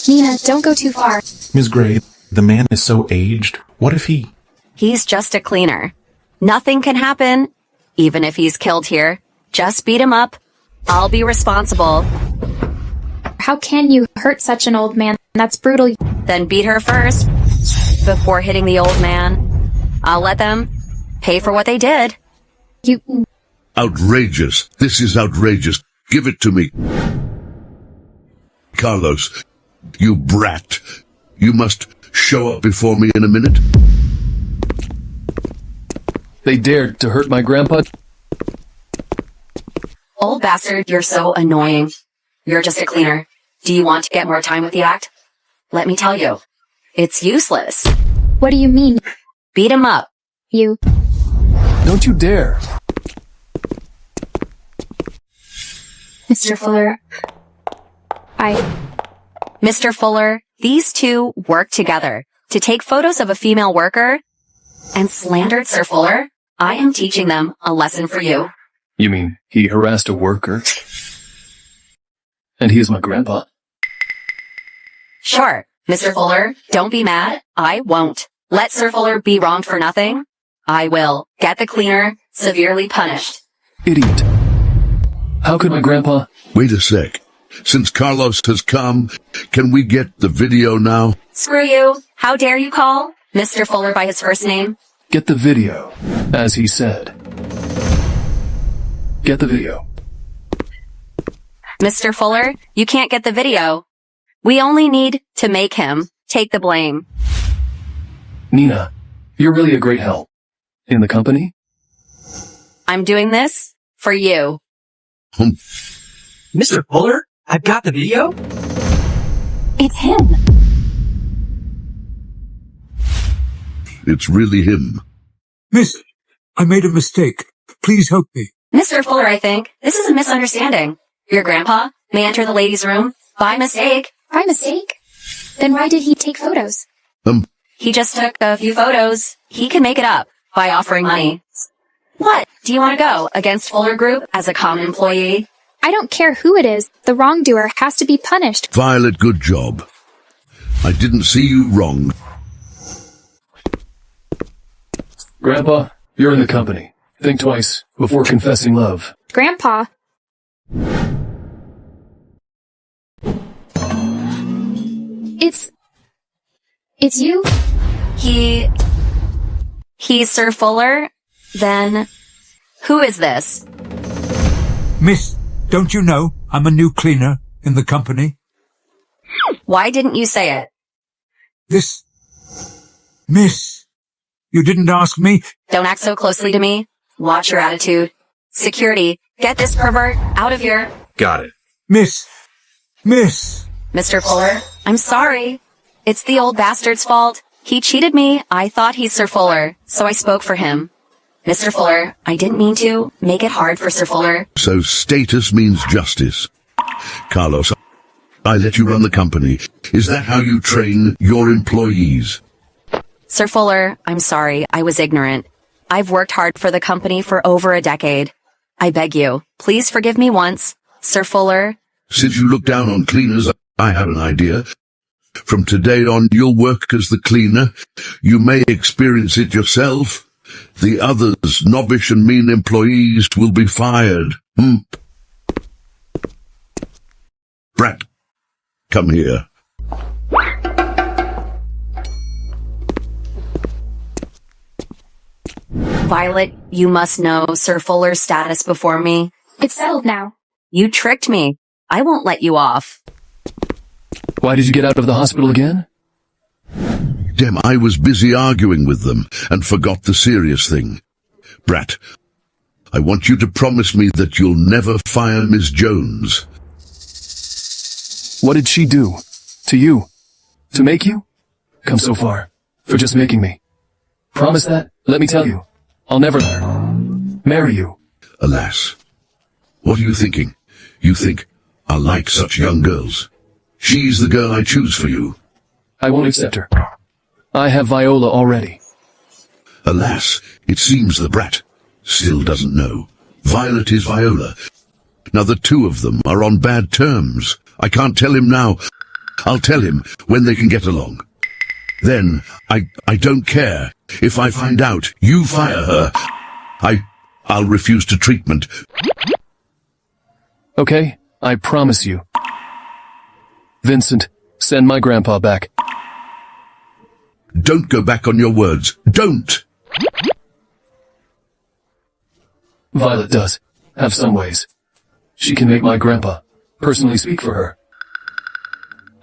Speaker 1: Nina, don't go too far.
Speaker 15: Ms. Gray, the man is so aged. What if he...
Speaker 5: He's just a cleaner. Nothing can happen, even if he's killed here. Just beat him up. I'll be responsible.
Speaker 1: How can you hurt such an old man? That's brutal.
Speaker 5: Then beat her first, before hitting the old man. I'll let them pay for what they did.
Speaker 2: Outrageous. This is outrageous. Give it to me. Carlos, you brat. You must show up before me in a minute.
Speaker 3: They dared to hurt my grandpa?
Speaker 5: Old bastard, you're so annoying. You're just a cleaner. Do you want to get more time with the act? Let me tell you, it's useless.
Speaker 1: What do you mean?
Speaker 5: Beat him up.
Speaker 3: Don't you dare.
Speaker 1: Mr. Fuller,
Speaker 5: Mr. Fuller, these two worked together to take photos of a female worker and slandered Sir Fuller. I am teaching them a lesson for you.
Speaker 3: You mean he harassed a worker? And he is my grandpa?
Speaker 5: Sure, Mr. Fuller, don't be mad. I won't. Let Sir Fuller be wronged for nothing. I will get the cleaner severely punished.
Speaker 3: Idiot. How could my grandpa...
Speaker 2: Wait a sec. Since Carlos has come, can we get the video now?
Speaker 5: Screw you. How dare you call Mr. Fuller by his first name?
Speaker 3: Get the video, as he said. Get the video.
Speaker 5: Mr. Fuller, you can't get the video. We only need to make him take the blame.
Speaker 3: Nina, you're really a great help. In the company?
Speaker 5: I'm doing this for you.
Speaker 4: Mr. Fuller, I've got the video.
Speaker 11: It's him.
Speaker 2: It's really him.
Speaker 12: Miss, I made a mistake. Please help me.
Speaker 5: Mr. Fuller, I think. This is a misunderstanding. Your grandpa may enter the ladies' room by mistake.
Speaker 1: By mistake? Then why did he take photos?
Speaker 5: He just took a few photos. He can make it up by offering money. What? Do you want to go against Fuller Group as a common employee?
Speaker 1: I don't care who it is. The wrongdoer has to be punished.
Speaker 2: Violet, good job. I didn't see you wrong.
Speaker 3: Grandpa, you're in the company. Think twice before confessing love.
Speaker 1: Grandpa. It's you?
Speaker 5: He's Sir Fuller? Then, who is this?
Speaker 12: Miss, don't you know I'm a new cleaner in the company?
Speaker 5: Why didn't you say it?
Speaker 12: Miss, you didn't ask me?
Speaker 5: Don't act so closely to me. Watch your attitude. Security, get this pervert out of here.
Speaker 15: Got it.
Speaker 12: Miss.
Speaker 5: Mr. Fuller, I'm sorry. It's the old bastard's fault. He cheated me. I thought he's Sir Fuller, so I spoke for him. Mr. Fuller, I didn't mean to make it hard for Sir Fuller.
Speaker 2: So status means justice. Carlos, I let you run the company. Is that how you train your employees?
Speaker 5: Sir Fuller, I'm sorry. I was ignorant. I've worked hard for the company for over a decade. I beg you, please forgive me once. Sir Fuller.
Speaker 2: Since you look down on cleaners, I have an idea. From today on, you'll work as the cleaner. You may experience it yourself. The others, snobbish and mean employees, will be fired. Brat, come here.
Speaker 5: Violet, you must know Sir Fuller's status before me.
Speaker 1: It's settled now.
Speaker 5: You tricked me. I won't let you off.
Speaker 3: Why did you get out of the hospital again?
Speaker 2: Damn, I was busy arguing with them and forgot the serious thing. Brat, I want you to promise me that you'll never fire Miss Jones.
Speaker 3: What did she do? To you? To make you? Come so far. For just making me. Promise that? Let me tell you. I'll never let her marry you.
Speaker 2: Alas. What are you thinking? You think I like such young girls? She's the girl I choose for you.
Speaker 3: I won't accept her. I have Viola already.
Speaker 2: Alas, it seems the brat still doesn't know. Violet is Viola. Now the two of them are on bad terms. I can't tell him now. I'll tell him when they can get along. Then, I don't care. If I find out you fire her, I'll refuse to treatment.
Speaker 3: Okay, I promise you. Vincent, send my grandpa back.
Speaker 2: Don't go back on your words. Don't!
Speaker 3: Violet does have some ways. She can make my grandpa personally speak for her.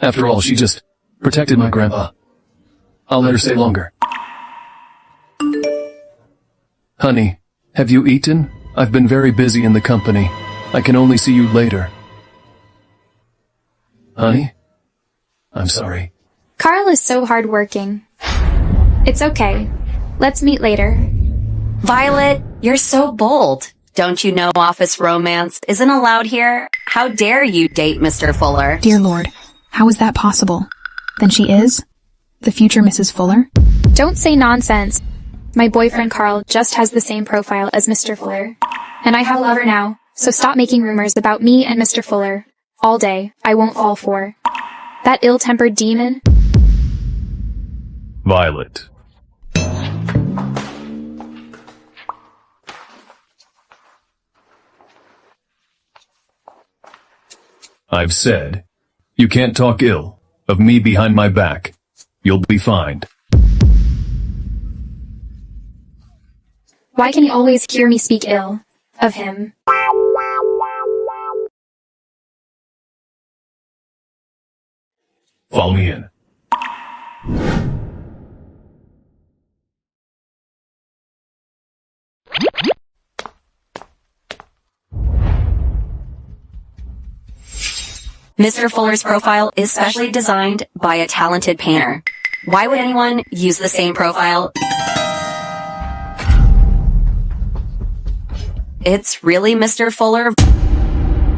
Speaker 3: After all, she just protected my grandpa. I'll let her stay longer. Honey, have you eaten? I've been very busy in the company. I can only see you later. Honey? I'm sorry.
Speaker 1: Carl is so hardworking. It's okay. Let's meet later.
Speaker 5: Violet, you're so bold. Don't you know office romance isn't allowed here? How dare you date Mr. Fuller?
Speaker 7: Dear Lord, how is that possible? Then she is? The future Mrs. Fuller?
Speaker 1: Don't say nonsense. My boyfriend Carl just has the same profile as Mr. Fuller. And I have a lover now, so stop making rumors about me and Mr. Fuller. All day, I won't fall for. That ill-tempered demon?
Speaker 3: Violet. I've said, you can't talk ill of me behind my back. You'll be fined.
Speaker 1: Why can he always hear me speak ill of him?
Speaker 3: Follow me in.
Speaker 5: Mr. Fuller's profile is specially designed by a talented painter. Why would anyone use the same profile? It's really Mr. Fuller.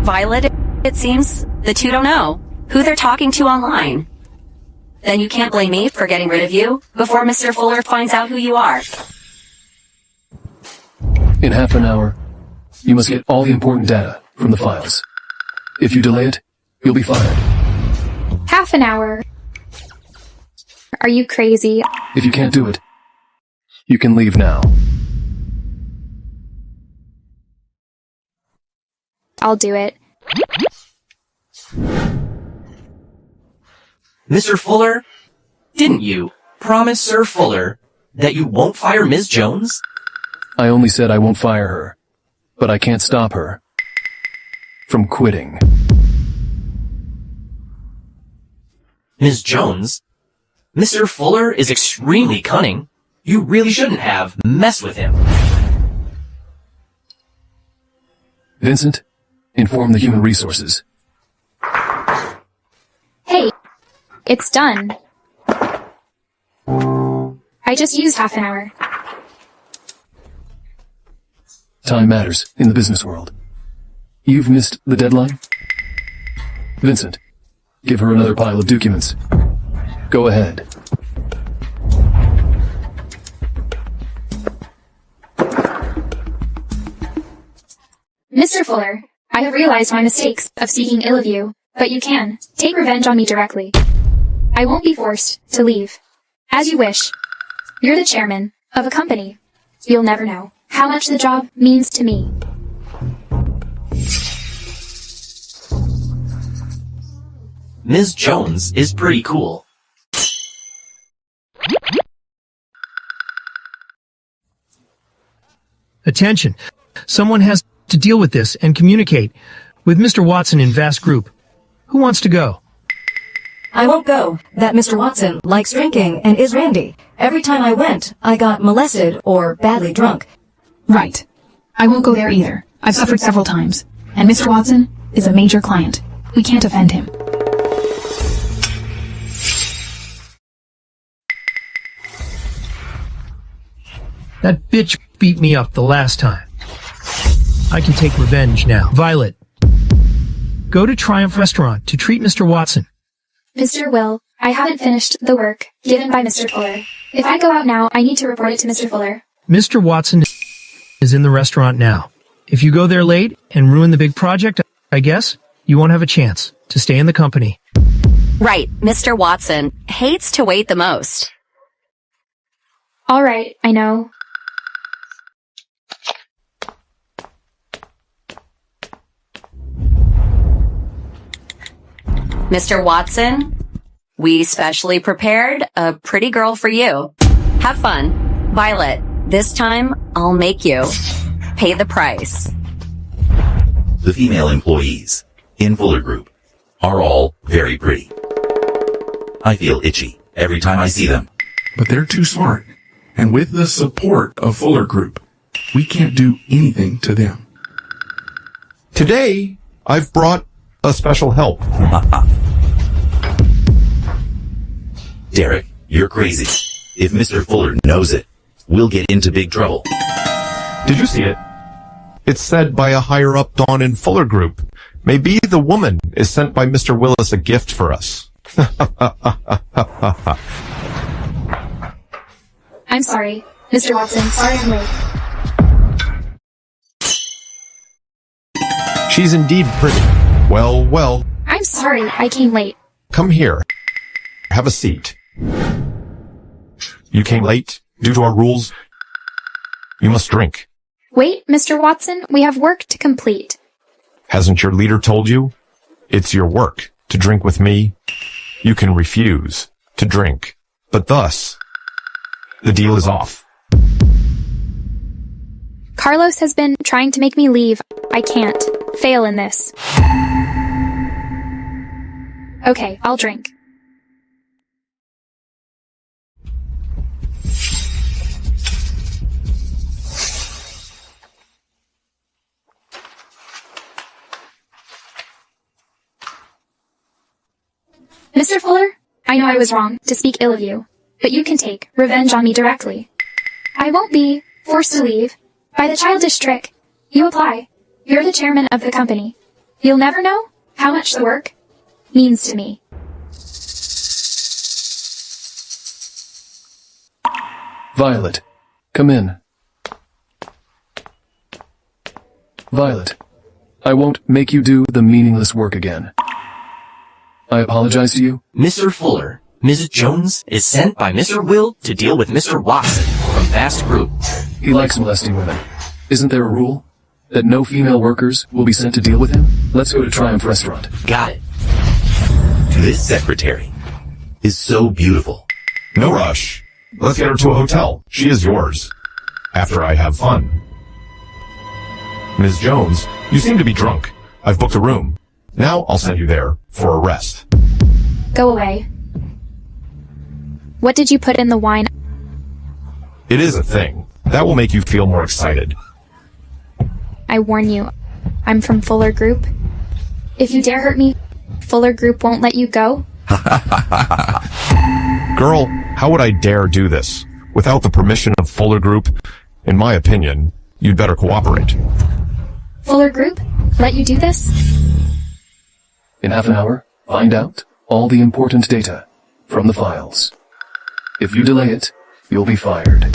Speaker 5: Violet, it seems. The two don't know who they're talking to online. Then you can't blame me for getting rid of you before Mr. Fuller finds out who you are.
Speaker 3: In half an hour, you must get all the important data from the files. If you delay it, you'll be fired.
Speaker 1: Half an hour? Are you crazy?
Speaker 3: If you can't do it, you can leave now.
Speaker 1: I'll do it.
Speaker 4: Mr. Fuller, didn't you promise Sir Fuller that you won't fire Ms. Jones?
Speaker 3: I only said I won't fire her, but I can't stop her from quitting.
Speaker 4: Ms. Jones? Mr. Fuller is extremely cunning. You really shouldn't have messed with him.
Speaker 3: Vincent, inform the human resources.
Speaker 1: Hey, it's done. I just used half an hour.
Speaker 3: Time matters in the business world. You've missed the deadline? Vincent, give her another pile of documents. Go ahead.
Speaker 1: Mr. Fuller, I have realized my mistakes of speaking ill of you, but you can take revenge on me directly. I won't be forced to leave. As you wish. You're the chairman of a company. You'll never know how much the job means to me.
Speaker 4: Ms. Jones is pretty cool.
Speaker 8: Attention. Someone has to deal with this and communicate with Mr. Watson in vast group. Who wants to go?
Speaker 6: I won't go. That Mr. Watson likes drinking and is randy. Every time I went, I got molested or badly drunk.
Speaker 7: Right. I won't go there either. I've suffered several times. And Mr. Watson is a major client. We can't offend him.
Speaker 8: That bitch beat me up the last time. I can take revenge now. Violet, go to Triumph Restaurant to treat Mr. Watson.
Speaker 1: Mr. Will, I haven't finished the work given by Mr. Fuller. If I go out now, I need to report it to Mr. Fuller.
Speaker 8: Mr. Watson is in the restaurant now. If you go there late and ruin the big project, I guess, you won't have a chance to stay in the company.
Speaker 5: Right, Mr. Watson hates to wait the most.
Speaker 1: All right, I know.
Speaker 5: Mr. Watson, we specially prepared a pretty girl for you. Have fun. Violet, this time I'll make you pay the price.
Speaker 16: The female employees in Fuller Group are all very pretty. I feel itchy every time I see them.
Speaker 15: But they're too smart. And with the support of Fuller Group, we can't do anything to them.
Speaker 17: Today, I've brought a special help.
Speaker 16: Derek, you're crazy. If Mr. Fuller knows it, we'll get into big trouble.
Speaker 17: Did you see it? It's said by a higher-up Dawn in Fuller Group. Maybe the woman is sent by Mr. Willis a gift for us.
Speaker 1: I'm sorry, Mr. Watson. Sorry I'm late.
Speaker 17: She's indeed pretty. Well, well.
Speaker 1: I'm sorry I came late.
Speaker 17: Come here. Have a seat. You came late due to our rules. You must drink.
Speaker 1: Wait, Mr. Watson, we have work to complete.
Speaker 17: Hasn't your leader told you? It's your work to drink with me. You can refuse to drink, but thus, the deal is off.
Speaker 1: Carlos has been trying to make me leave. I can't fail in this. Okay, I'll drink. Mr. Fuller, I know I was wrong to speak ill of you, but you can take revenge on me directly. I won't be forced to leave by the childish trick you apply. You're the chairman of the company. You'll never know how much the work means to me.
Speaker 3: Violet, come in. Violet, I won't make you do the meaningless work again. I apologize to you.
Speaker 4: Mr. Fuller, Mrs. Jones is sent by Mr. Will to deal with Mr. Watson from Vast Group.
Speaker 3: He likes molesting women. Isn't there a rule that no female workers will be sent to deal with him? Let's go to Triumph Restaurant.
Speaker 4: Got it.
Speaker 16: This secretary is so beautiful.
Speaker 17: No rush. Let's get her to a hotel. She is yours. After I have fun. Ms. Jones, you seem to be drunk. I've booked a room. Now I'll send you there for a rest.
Speaker 1: Go away. What did you put in the wine?
Speaker 17: It is a thing. That will make you feel more excited.
Speaker 1: I warn you, I'm from Fuller Group. If you dare hurt me, Fuller Group won't let you go.
Speaker 17: Girl, how would I dare do this? without the permission of Fuller Group, in my opinion, you'd better cooperate.
Speaker 1: Fuller Group? Let you do this?
Speaker 3: In half an hour, find out all the important data from the files. If you delay it, you'll be fired.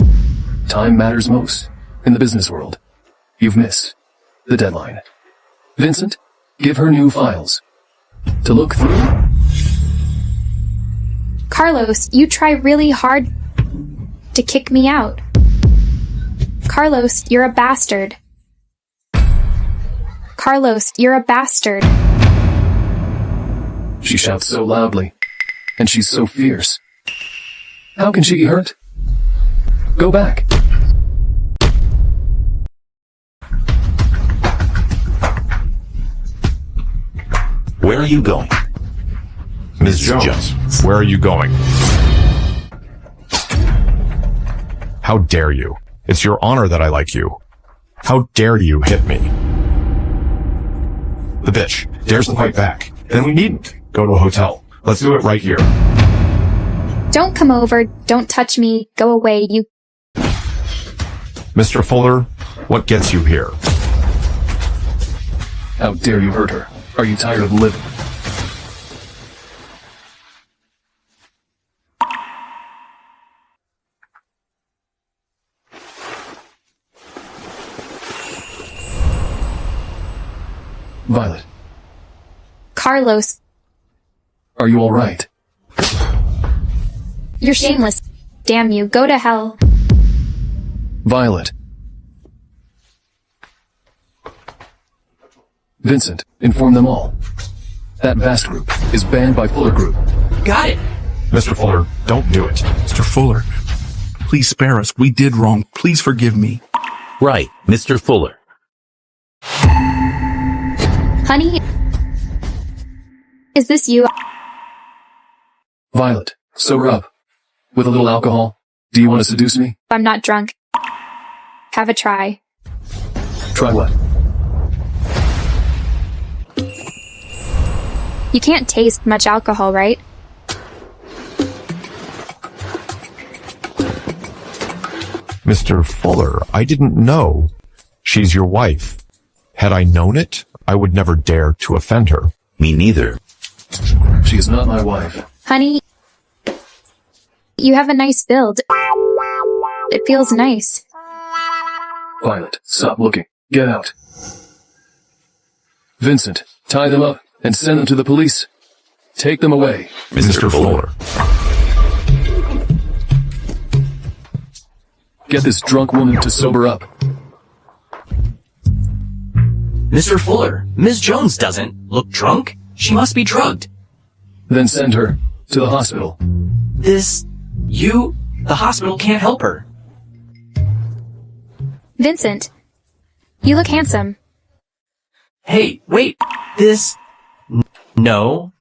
Speaker 3: Time matters most in the business world. You've missed the deadline. Vincent, give her new files to look through.
Speaker 1: Carlos, you try really hard to kick me out. Carlos, you're a bastard. Carlos, you're a bastard.
Speaker 3: She shouts so loudly, and she's so fierce. How can she be hurt? Go back.
Speaker 16: Where are you going?
Speaker 17: Ms. Jones, where are you going? How dare you? It's your honor that I like you. How dare you hit me? The bitch dares to fight back. Then we needn't go to a hotel. Let's do it right here.
Speaker 1: Don't come over, don't touch me, go away, you...
Speaker 17: Mr. Fuller, what gets you here?
Speaker 3: How dare you hurt her? Are you tired of living? Violet,
Speaker 1: Carlos,
Speaker 3: are you all right?
Speaker 1: you're shameless. Damn you, go to hell.
Speaker 3: Violet. Vincent, inform them all. That Vast Group is banned by Fuller Group.
Speaker 4: Got it.
Speaker 17: Mr. Fuller, don't do it.
Speaker 15: Mr. Fuller, please spare us. We did wrong. Please forgive me.
Speaker 16: Right, Mr. Fuller.
Speaker 1: Honey? Is this you?
Speaker 3: Violet, sober up. With a little alcohol. Do you want to seduce me?
Speaker 1: I'm not drunk. Have a try.
Speaker 3: Try what?
Speaker 1: You can't taste much alcohol, right?
Speaker 17: Mr. Fuller, I didn't know. She's your wife. Had I known it, I would never dare to offend her.
Speaker 16: Me neither.
Speaker 3: She is not my wife.
Speaker 1: Honey, you have a nice build. It feels nice.
Speaker 3: Violet, stop looking. Get out. Vincent, tie them up and send them to the police. Take them away.
Speaker 17: Mr. Fuller.
Speaker 3: Get this drunk woman to sober up.
Speaker 4: Mr. Fuller, Ms. Jones doesn't look drunk. She must be drugged.
Speaker 3: Then send her to the hospital.
Speaker 4: The hospital can't help her.
Speaker 1: Vincent, you look handsome.
Speaker 4: Hey, wait. No.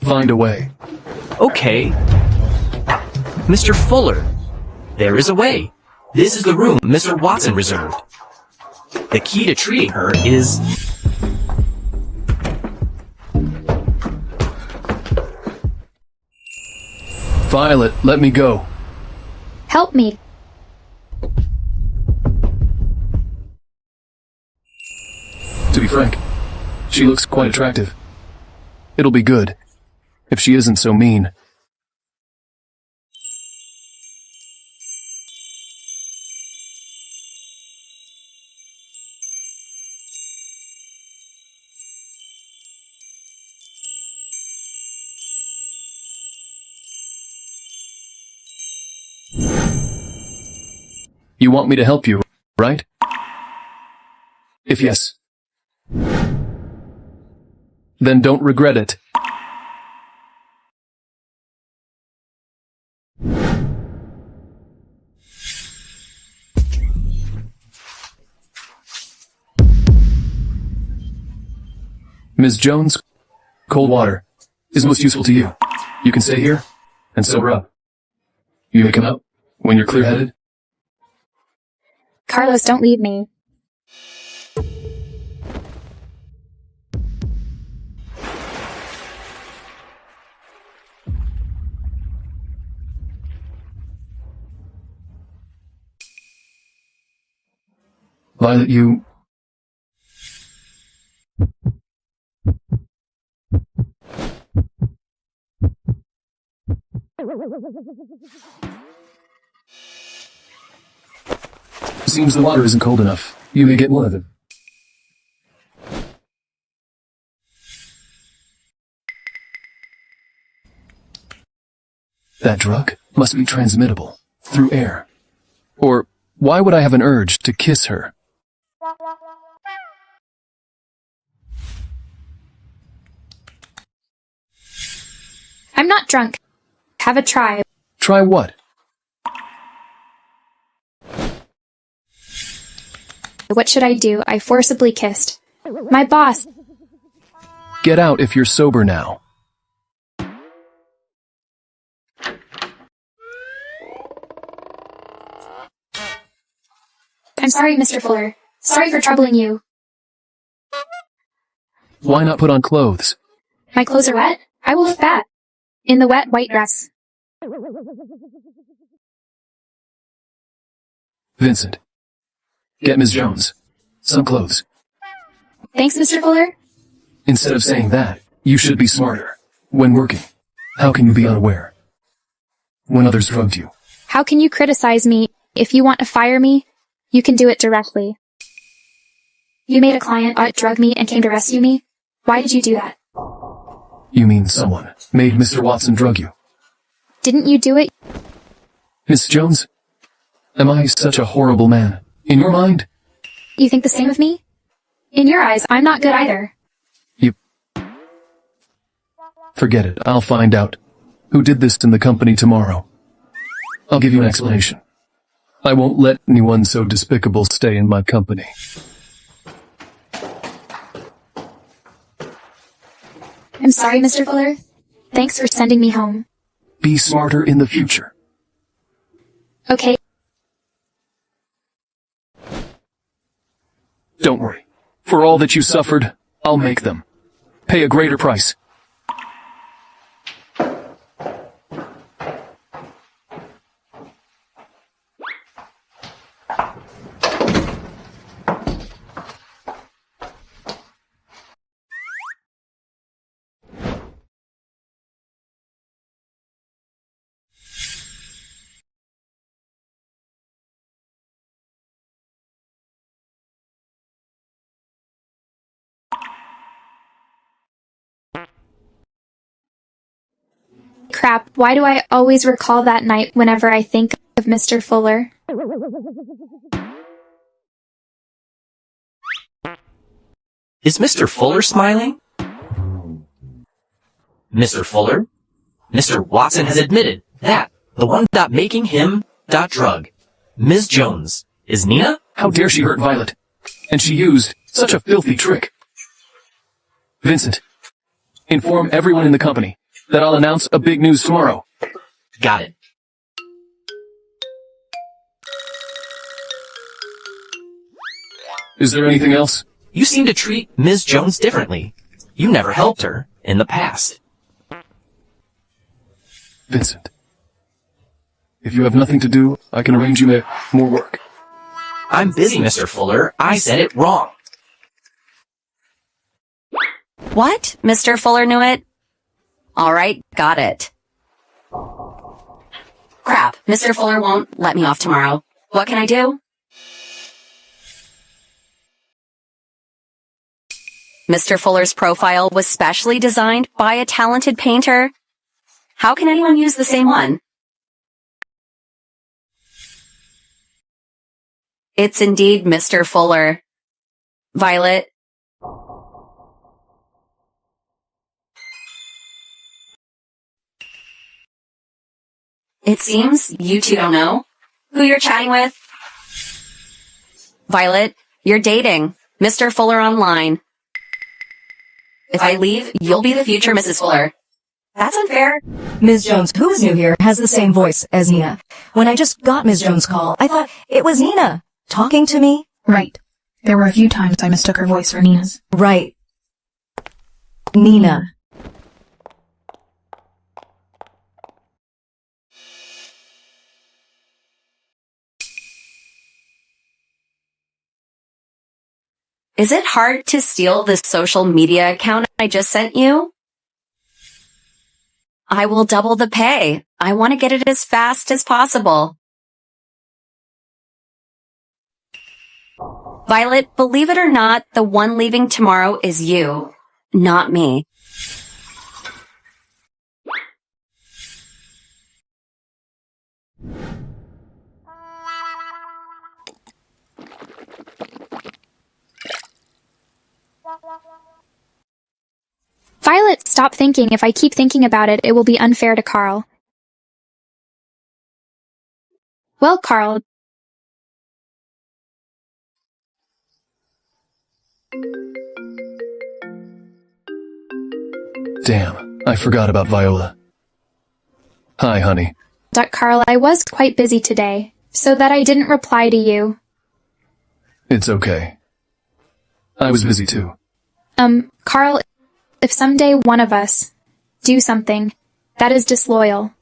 Speaker 3: Find a way.
Speaker 4: Okay. Mr. Fuller, there is a way. This is the room Mr. Watson reserved. The key to treating her is...
Speaker 3: Violet, let me go.
Speaker 1: Help me.
Speaker 3: To be frank, she looks quite attractive. It'll be good, if she isn't so mean. You want me to help you, right? If yes, then don't regret it. Ms. Jones, cold water is most useful to you. You can stay here and sober up. You may come out when you're clear-headed.
Speaker 1: Carlos, don't leave me.
Speaker 3: Violet, you... Seems the water isn't cold enough. You may get one of them. That drug must be transmittable through air. Or why would I have an urge to kiss her?
Speaker 1: I'm not drunk. Have a try.
Speaker 3: Try what?
Speaker 1: What should I do? I forcibly kissed. My boss.
Speaker 3: Get out if you're sober now.
Speaker 1: I'm sorry, Mr. Fuller. Sorry for troubling you.
Speaker 3: Why not put on clothes?
Speaker 1: My clothes are wet. I will look bad. In the wet white dress.
Speaker 3: Vincent, get Ms. Jones some clothes.
Speaker 1: Thanks, Mr. Fuller.
Speaker 3: Instead of saying that, you should be smarter. When working, how can you be unaware? When others drugged you.
Speaker 1: How can you criticize me? If you want to fire me, you can do it directly. You made a client drug me and came to rescue me? Why did you do that?
Speaker 3: You mean someone made Mr. Watson drug you?
Speaker 1: Didn't you do it?
Speaker 3: Miss Jones, am I such a horrible man? In your mind?
Speaker 1: You think the same of me? In your eyes, I'm not good either.
Speaker 3: Forget it. I'll find out who did this in the company tomorrow. I'll give you an explanation. I won't let anyone so despicable stay in my company.
Speaker 1: I'm sorry, Mr. Fuller. Thanks for sending me home.
Speaker 3: Be smarter in the future.
Speaker 1: Okay.
Speaker 3: Don't worry. For all that you suffered, I'll make them. Pay a greater price.
Speaker 1: Crap, why do I always recall that night whenever I think of Mr. Fuller?
Speaker 4: Is Mr. Fuller smiling? Mr. Fuller? Mr. Watson has admitted that the one making him drug, Ms. Jones, is Nina?
Speaker 3: How dare she hurt Violet? And she used such a filthy trick. Vincent, inform everyone in the company that I'll announce a big news tomorrow.
Speaker 4: Got it.
Speaker 3: Is there anything else?
Speaker 4: You seem to treat Ms. Jones differently. You never helped her in the past.
Speaker 3: Vincent, if you have nothing to do, I can arrange you more work.
Speaker 4: I'm busy, Mr. Fuller. I said it wrong.
Speaker 5: What? Mr. Fuller knew it? All right, got it. Crap, Mr. Fuller won't let me off tomorrow. What can I do? Mr. Fuller's profile was specially designed by a talented painter. How can anyone use the same one? It's indeed Mr. Fuller. Violet. It seems you two don't know who you're chatting with. Violet, you're dating Mr. Fuller online. If I leave, you'll be the future Mrs. Fuller. That's unfair.
Speaker 6: Ms. Jones, who is new here, has the same voice as Nina. When I just got Ms. Jones' call, I thought it was Nina talking to me.
Speaker 7: Right. There were a few times I mistook her voice for Nina's.
Speaker 6: Right. Nina.
Speaker 5: Is it hard to steal this social media account I just sent you? I will double the pay. I want to get it as fast as possible. Violet, believe it or not, the one leaving tomorrow is you, not me.
Speaker 1: Violet, stop thinking. If I keep thinking about it, it will be unfair to Carl. Well, Carl.
Speaker 3: Damn, I forgot about Viola. Hi, honey.
Speaker 1: Carl, I was quite busy today, so that I didn't reply to you.
Speaker 3: It's okay. I was busy too.
Speaker 1: Carl, if someday one of us do something that is disloyal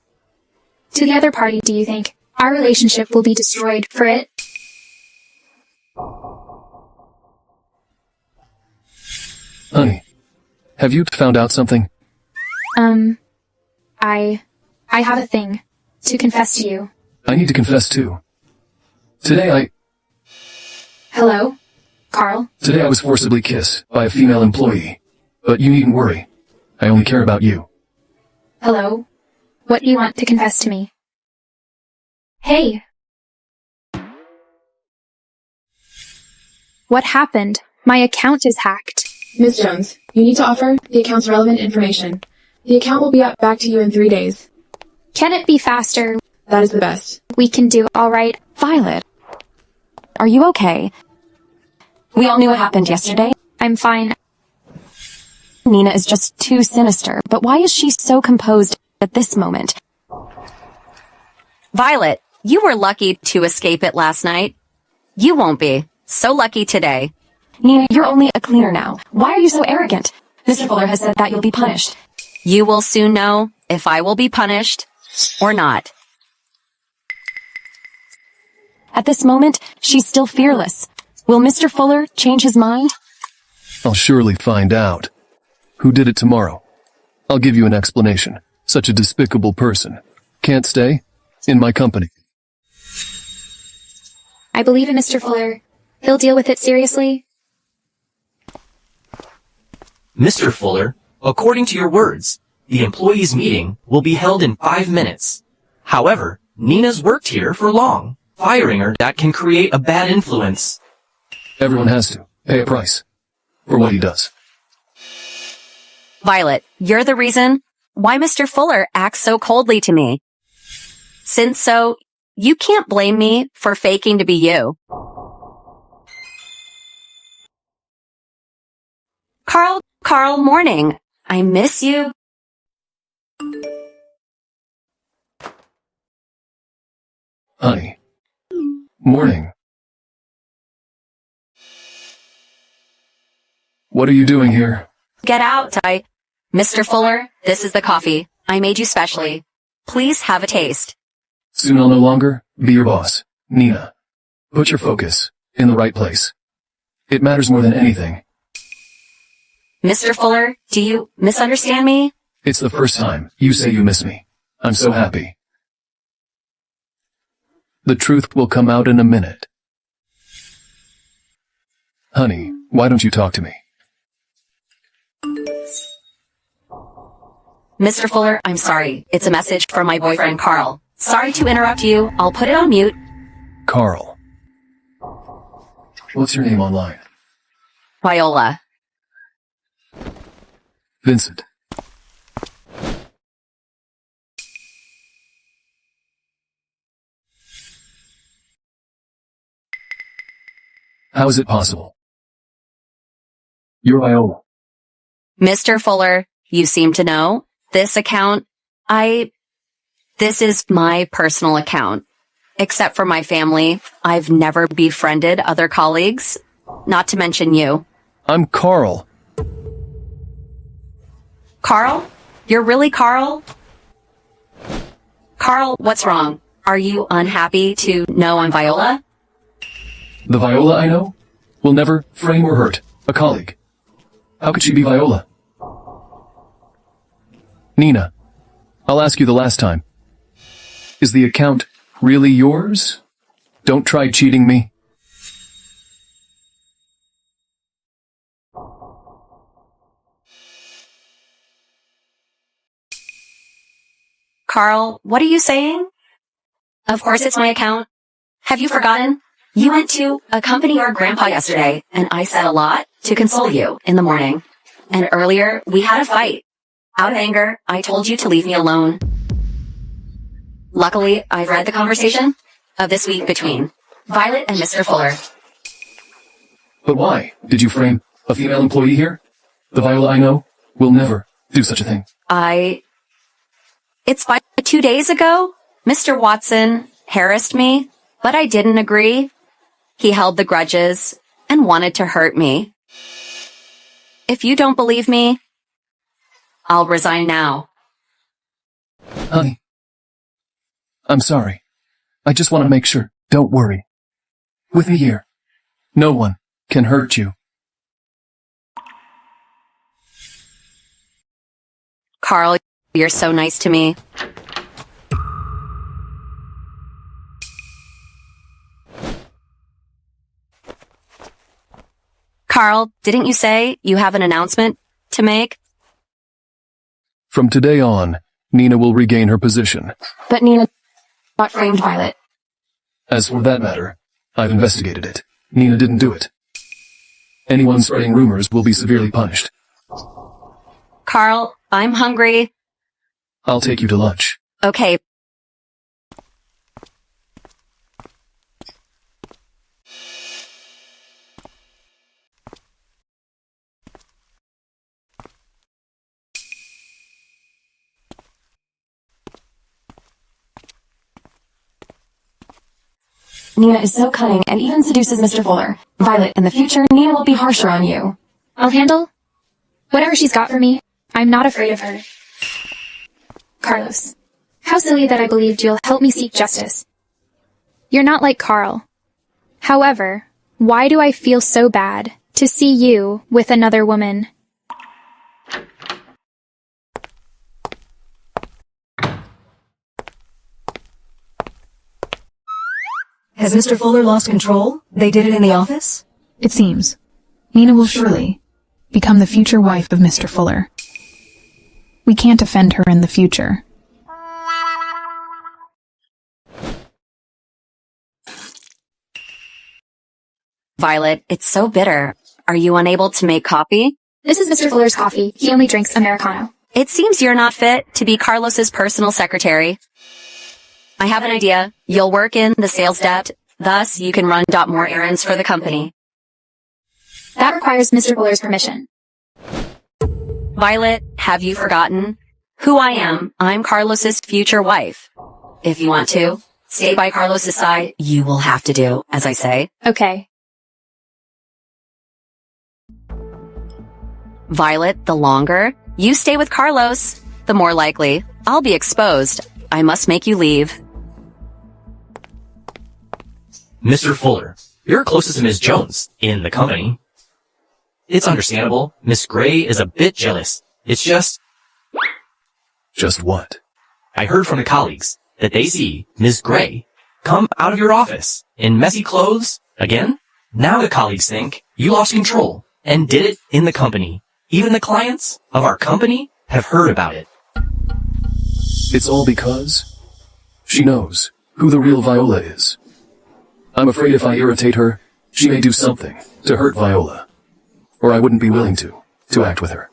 Speaker 1: to the other party, do you think our relationship will be destroyed for it?
Speaker 3: Honey, have you found out something?
Speaker 1: I have a thing to confess to you.
Speaker 3: I need to confess too. Today
Speaker 1: Hello, Carl?
Speaker 3: Today I was forcibly kissed by a female employee. But you needn't worry. I only care about you.
Speaker 1: Hello? What do you want to confess to me? Hey! What happened? My account is hacked.
Speaker 18: Ms. Jones, you need to offer the account's relevant information. The account will be back to you in 3 days.
Speaker 1: Can it be faster?
Speaker 18: That is the best.
Speaker 1: We can do all right.
Speaker 11: Violet, are you okay? We all knew what happened yesterday.
Speaker 1: I'm fine.
Speaker 11: Nina is just too sinister, but why is she so composed at this moment?
Speaker 5: Violet, you were lucky to escape it last night. You won't be. So lucky today.
Speaker 11: Nina, you're only a cleaner now. Why are you so arrogant? Mr. Fuller has said that you'll be punished.
Speaker 5: You will soon know if I will be punished or not.
Speaker 11: At this moment, she's still fearless. Will Mr. Fuller change his mind?
Speaker 3: I'll surely find out. Who did it tomorrow? I'll give you an explanation. Such a despicable person. Can't stay in my company.
Speaker 1: I believe in Mr. Fuller. He'll deal with it seriously.
Speaker 4: Mr. Fuller, according to your words, the employees' meeting will be held in 5 minutes. However, Nina's worked here for long. Firing her, that can create a bad influence.
Speaker 3: Everyone has to pay a price for what he does.
Speaker 5: Violet, you're the reason why Mr. Fuller acts so coldly to me. Since so, you can't blame me for faking to be you. Carl, morning. I miss you.
Speaker 3: Honey. Morning. What are you doing here?
Speaker 5: Get out, Mr. Fuller, this is the coffee. I made you specially. Please have a taste.
Speaker 3: Soon I'll no longer be your boss. Nina, put your focus in the right place. It matters more than anything.
Speaker 5: Mr. Fuller, do you misunderstand me?
Speaker 3: It's the first time you say you miss me. I'm so happy. The truth will come out in a minute. Honey, why don't you talk to me?
Speaker 5: Mr. Fuller, I'm sorry. It's a message from my boyfriend, Carl. Sorry to interrupt you. I'll put it on mute.
Speaker 3: Carl. What's your name online?
Speaker 5: Viola.
Speaker 3: Vincent. How is it possible? You're Viola.
Speaker 5: Mr. Fuller, you seem to know. This account, this is my personal account. Except for my family, I've never befriended other colleagues, not to mention you.
Speaker 3: I'm Carl.
Speaker 5: Carl? You're really Carl? Carl, what's wrong? Are you unhappy to know I'm Viola?
Speaker 3: The Viola I know? will never frame or hurt a colleague. How could she be Viola? Nina, I'll ask you the last time. Is the account really yours? Don't try cheating me.
Speaker 5: Carl, what are you saying? Of course it's my account. Have you forgotten? You went to accompany your grandpa yesterday, and I said a lot to console you in the morning. And earlier, we had a fight. Out of anger, I told you to leave me alone. Luckily, I've read the conversation of this week between Violet and Mr. Fuller.
Speaker 3: But why did you frame a female employee here? The Viola I know will never do such a thing.
Speaker 5: It's 2 days ago. Mr. Watson harassed me, but I didn't agree. He held the grudges and wanted to hurt me. If you don't believe me, I'll resign now.
Speaker 3: Honey, I'm sorry. I just want to make sure. Don't worry. With me here, no one can hurt you.
Speaker 5: Carl, you're so nice to me. Carl, didn't you say you have an announcement to make?
Speaker 3: From today on, Nina will regain her position.
Speaker 11: But Nina got framed, Violet.
Speaker 3: As for that matter, I've investigated it. Nina didn't do it. Anyone spreading rumors will be severely punished.
Speaker 5: Carl, I'm hungry.
Speaker 3: I'll take you to lunch.
Speaker 5: Okay.
Speaker 11: Nina is so cunning and even seduces Mr. Fuller. Violet, in the future, Nina will be harsher on you.
Speaker 1: I'll handle whatever she's got for me. I'm not afraid of her. Carlos, how silly that I believed you'll help me seek justice. You're not like Carl. However, why do I feel so bad to see you with another woman?
Speaker 6: Has Mr. Fuller lost control? They did it in the office?
Speaker 7: It seems. Nina will surely become the future wife of Mr. Fuller. We can't offend her in the future.
Speaker 5: Violet, it's so bitter. Are you unable to make coffee?
Speaker 1: This is Mr. Fuller's coffee. He only drinks Americano.
Speaker 5: It seems you're not fit to be Carlos's personal secretary. I have an idea. You'll work in the sales dept, thus you can run more errands for the company.
Speaker 1: That requires Mr. Fuller's permission.
Speaker 5: Violet, have you forgotten who I am? I'm Carlos's future wife. If you want to stay by Carlos's side, you will have to do as I say.
Speaker 1: Okay.
Speaker 5: Violet, the longer you stay with Carlos, the more likely I'll be exposed. I must make you leave.
Speaker 4: Mr. Fuller, you're closest to Ms. Jones in the company. It's understandable. Miss Gray is a bit jealous. It's just...
Speaker 3: Just what?
Speaker 4: I heard from the colleagues that they see Ms. Gray come out of your office in messy clothes again. Now the colleagues think you lost control and did it in the company. Even the clients of our company have heard about it.
Speaker 3: It's all because she knows who the real Viola is. I'm afraid if I irritate her, she may do something to hurt Viola, or I wouldn't be willing to act with her.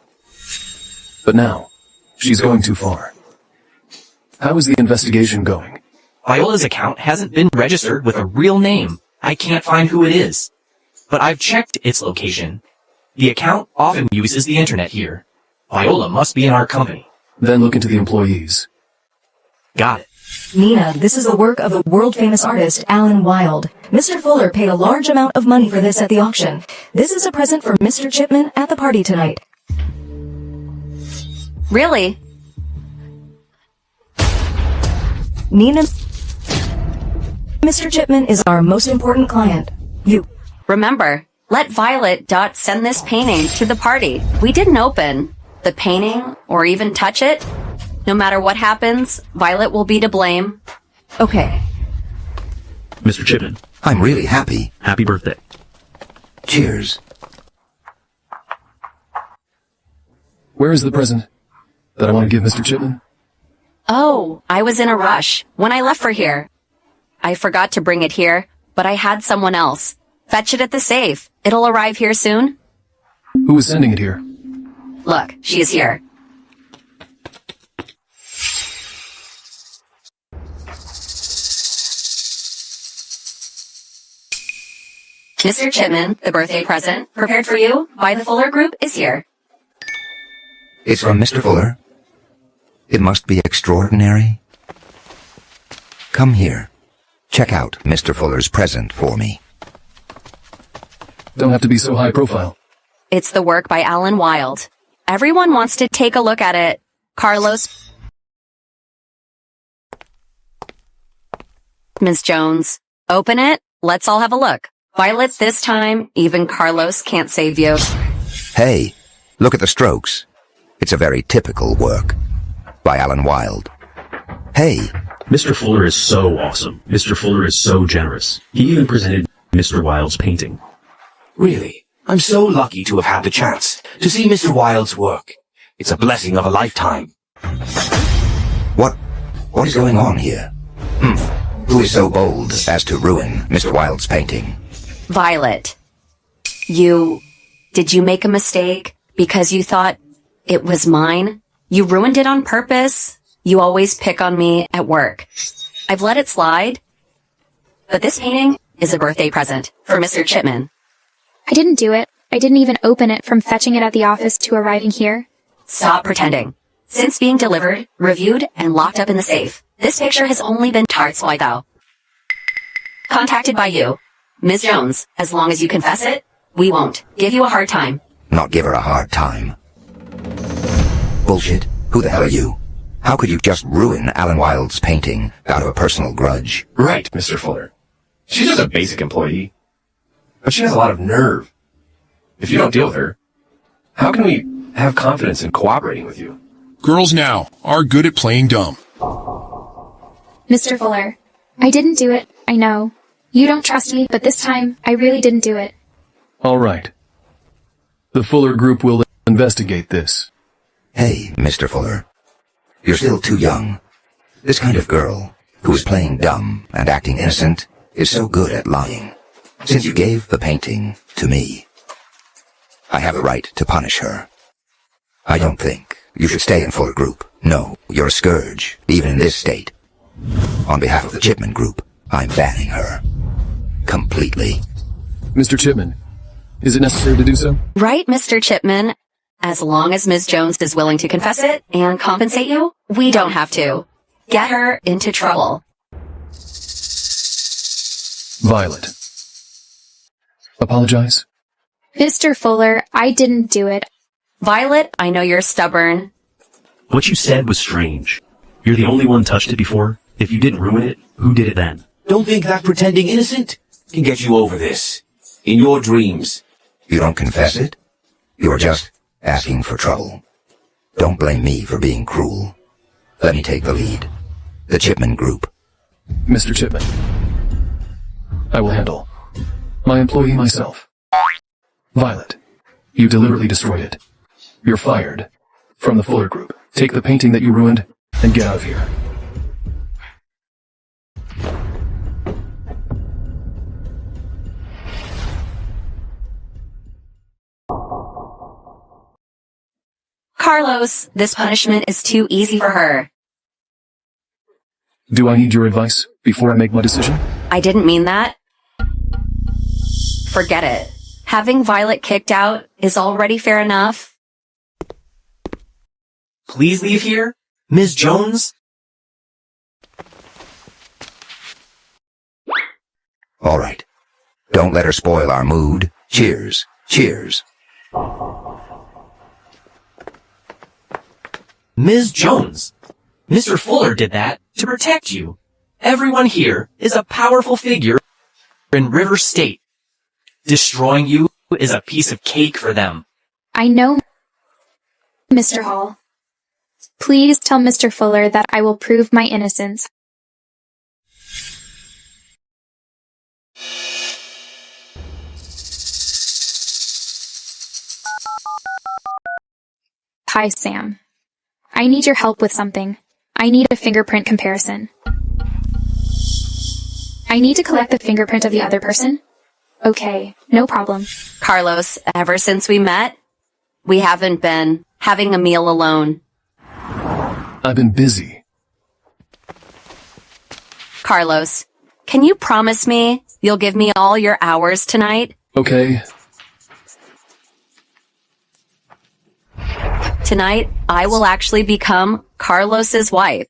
Speaker 3: But now, she's going too far. How is the investigation going?
Speaker 4: Viola's account hasn't been registered with a real name. I can't find who it is. But I've checked its location. The account often uses the internet here. Viola must be in our company.
Speaker 3: Then look into the employees.
Speaker 4: Got it.
Speaker 6: Nina, this is the work of the world-famous artist, Alan Wilde. Mr. Fuller paid a large amount of money for this at the auction. This is a present for Mr. Chipman at the party tonight.
Speaker 5: Really?
Speaker 6: Nina, Mr. Chipman is our most important client. You.
Speaker 5: Remember, Let Violet send this painting to the party. We didn't open the painting or even touch it. No matter what happens, Violet will be to blame. Okay.
Speaker 14: Mr. Chipman.
Speaker 13: I'm really happy.
Speaker 14: Happy birthday.
Speaker 13: Cheers.
Speaker 3: Where is the present that I want to give Mr. Chipman?
Speaker 5: Oh, I was in a rush when I left for here. I forgot to bring it here, but I had someone else. Fetch it at the safe. It'll arrive here soon.
Speaker 3: Who is sending it here?
Speaker 5: Look, she is here. Mr. Chipman, the birthday present, prepared for you by the Fuller Group, is here.
Speaker 13: It's from Mr. Fuller. It must be extraordinary. Come here. Check out Mr. Fuller's present for me.
Speaker 3: Don't have to be so high profile.
Speaker 5: It's the work by Alan Wilde. Everyone wants to take a look at it. Carlos. Ms. Jones, open it. Let's all have a look. Violet, this time, even Carlos can't save you.
Speaker 13: Hey, look at the strokes. It's a very typical work. By Alan Wilde. Hey.
Speaker 14: Mr. Fuller is so awesome. Mr. Fuller is so generous. He even presented Mr. Wilde's painting.
Speaker 19: Really, I'm so lucky to have had the chance to see Mr. Wilde's work. It's a blessing of a lifetime.
Speaker 13: What is going on here? Who is so bold as to ruin Mr. Wilde's painting?
Speaker 5: Violet. Did you make a mistake because you thought it was mine? You ruined it on purpose. You always pick on me at work. I've let it slide. But this painting is a birthday present for Mr. Chipman.
Speaker 1: I didn't do it. I didn't even open it from fetching it at the office to arriving here.
Speaker 5: Stop pretending. Since being delivered, reviewed, and locked up in the safe, this picture has only been tarts why though. Contacted by you, Ms. Jones, as long as you confess it, we won't give you a hard time.
Speaker 13: Not give her a hard time. Bullshit. Who the hell are you? How could you just ruin Alan Wilde's painting out of a personal grudge?
Speaker 17: Right, Mr. Fuller. She's just a basic employee. But she has a lot of nerve. If you don't deal with her, how can we have confidence in cooperating with you?
Speaker 20: Girls now are good at playing dumb.
Speaker 1: Mr. Fuller, I didn't do it, I know. You don't trust me, but this time, I really didn't do it.
Speaker 3: All right. The Fuller Group will investigate this.
Speaker 13: Hey, Mr. Fuller. You're still too young. This kind of girl, who is playing dumb and acting innocent, is so good at lying. Since you gave the painting to me, I have the right to punish her. I don't think you should stay in Fuller Group. No, you're a scourge, even in this state. On behalf of the Chipman Group, I'm banning her. Completely.
Speaker 3: Mr. Chipman, is it necessary to do so?
Speaker 5: Right, Mr. Chipman. As long as Ms. Jones is willing to confess it and compensate you, we don't have to. Get her into trouble.
Speaker 3: Violet. Apologize?
Speaker 1: Mr. Fuller, I didn't do it.
Speaker 5: Violet, I know you're stubborn.
Speaker 14: What you said was strange. You're the only one touched it before. If you didn't ruin it, who did it then?
Speaker 19: Don't think that pretending innocent can get you over this. In your dreams.
Speaker 13: You don't confess it? You're just asking for trouble. Don't blame me for being cruel. Let me take the lead. The Chipman Group.
Speaker 3: Mr. Chipman, I will handle my employee myself. Violet, you deliberately destroyed it. You're fired from the Fuller Group. Take the painting that you ruined and get out of here.
Speaker 5: Carlos, this punishment is too easy for her.
Speaker 3: Do I need your advice before I make my decision?
Speaker 5: I didn't mean that. Forget it. Having Violet kicked out is already fair enough.
Speaker 4: Please leave here, Ms. Jones.
Speaker 13: All right. Don't let her spoil our mood. Cheers. Cheers.
Speaker 4: Ms. Jones, Mr. Fuller did that to protect you. Everyone here is a powerful figure in River State. Destroying you is a piece of cake for them.
Speaker 1: I know, Mr. Hall. Please tell Mr. Fuller that I will prove my innocence. Hi, Sam. I need your help with something. I need a fingerprint comparison. I need to collect the fingerprint of the other person. Okay, no problem.
Speaker 5: Carlos, ever since we met, we haven't been having a meal alone.
Speaker 3: I've been busy.
Speaker 5: Carlos, can you promise me you'll give me all your hours tonight?
Speaker 3: Okay.
Speaker 5: Tonight, I will actually become Carlos's wife.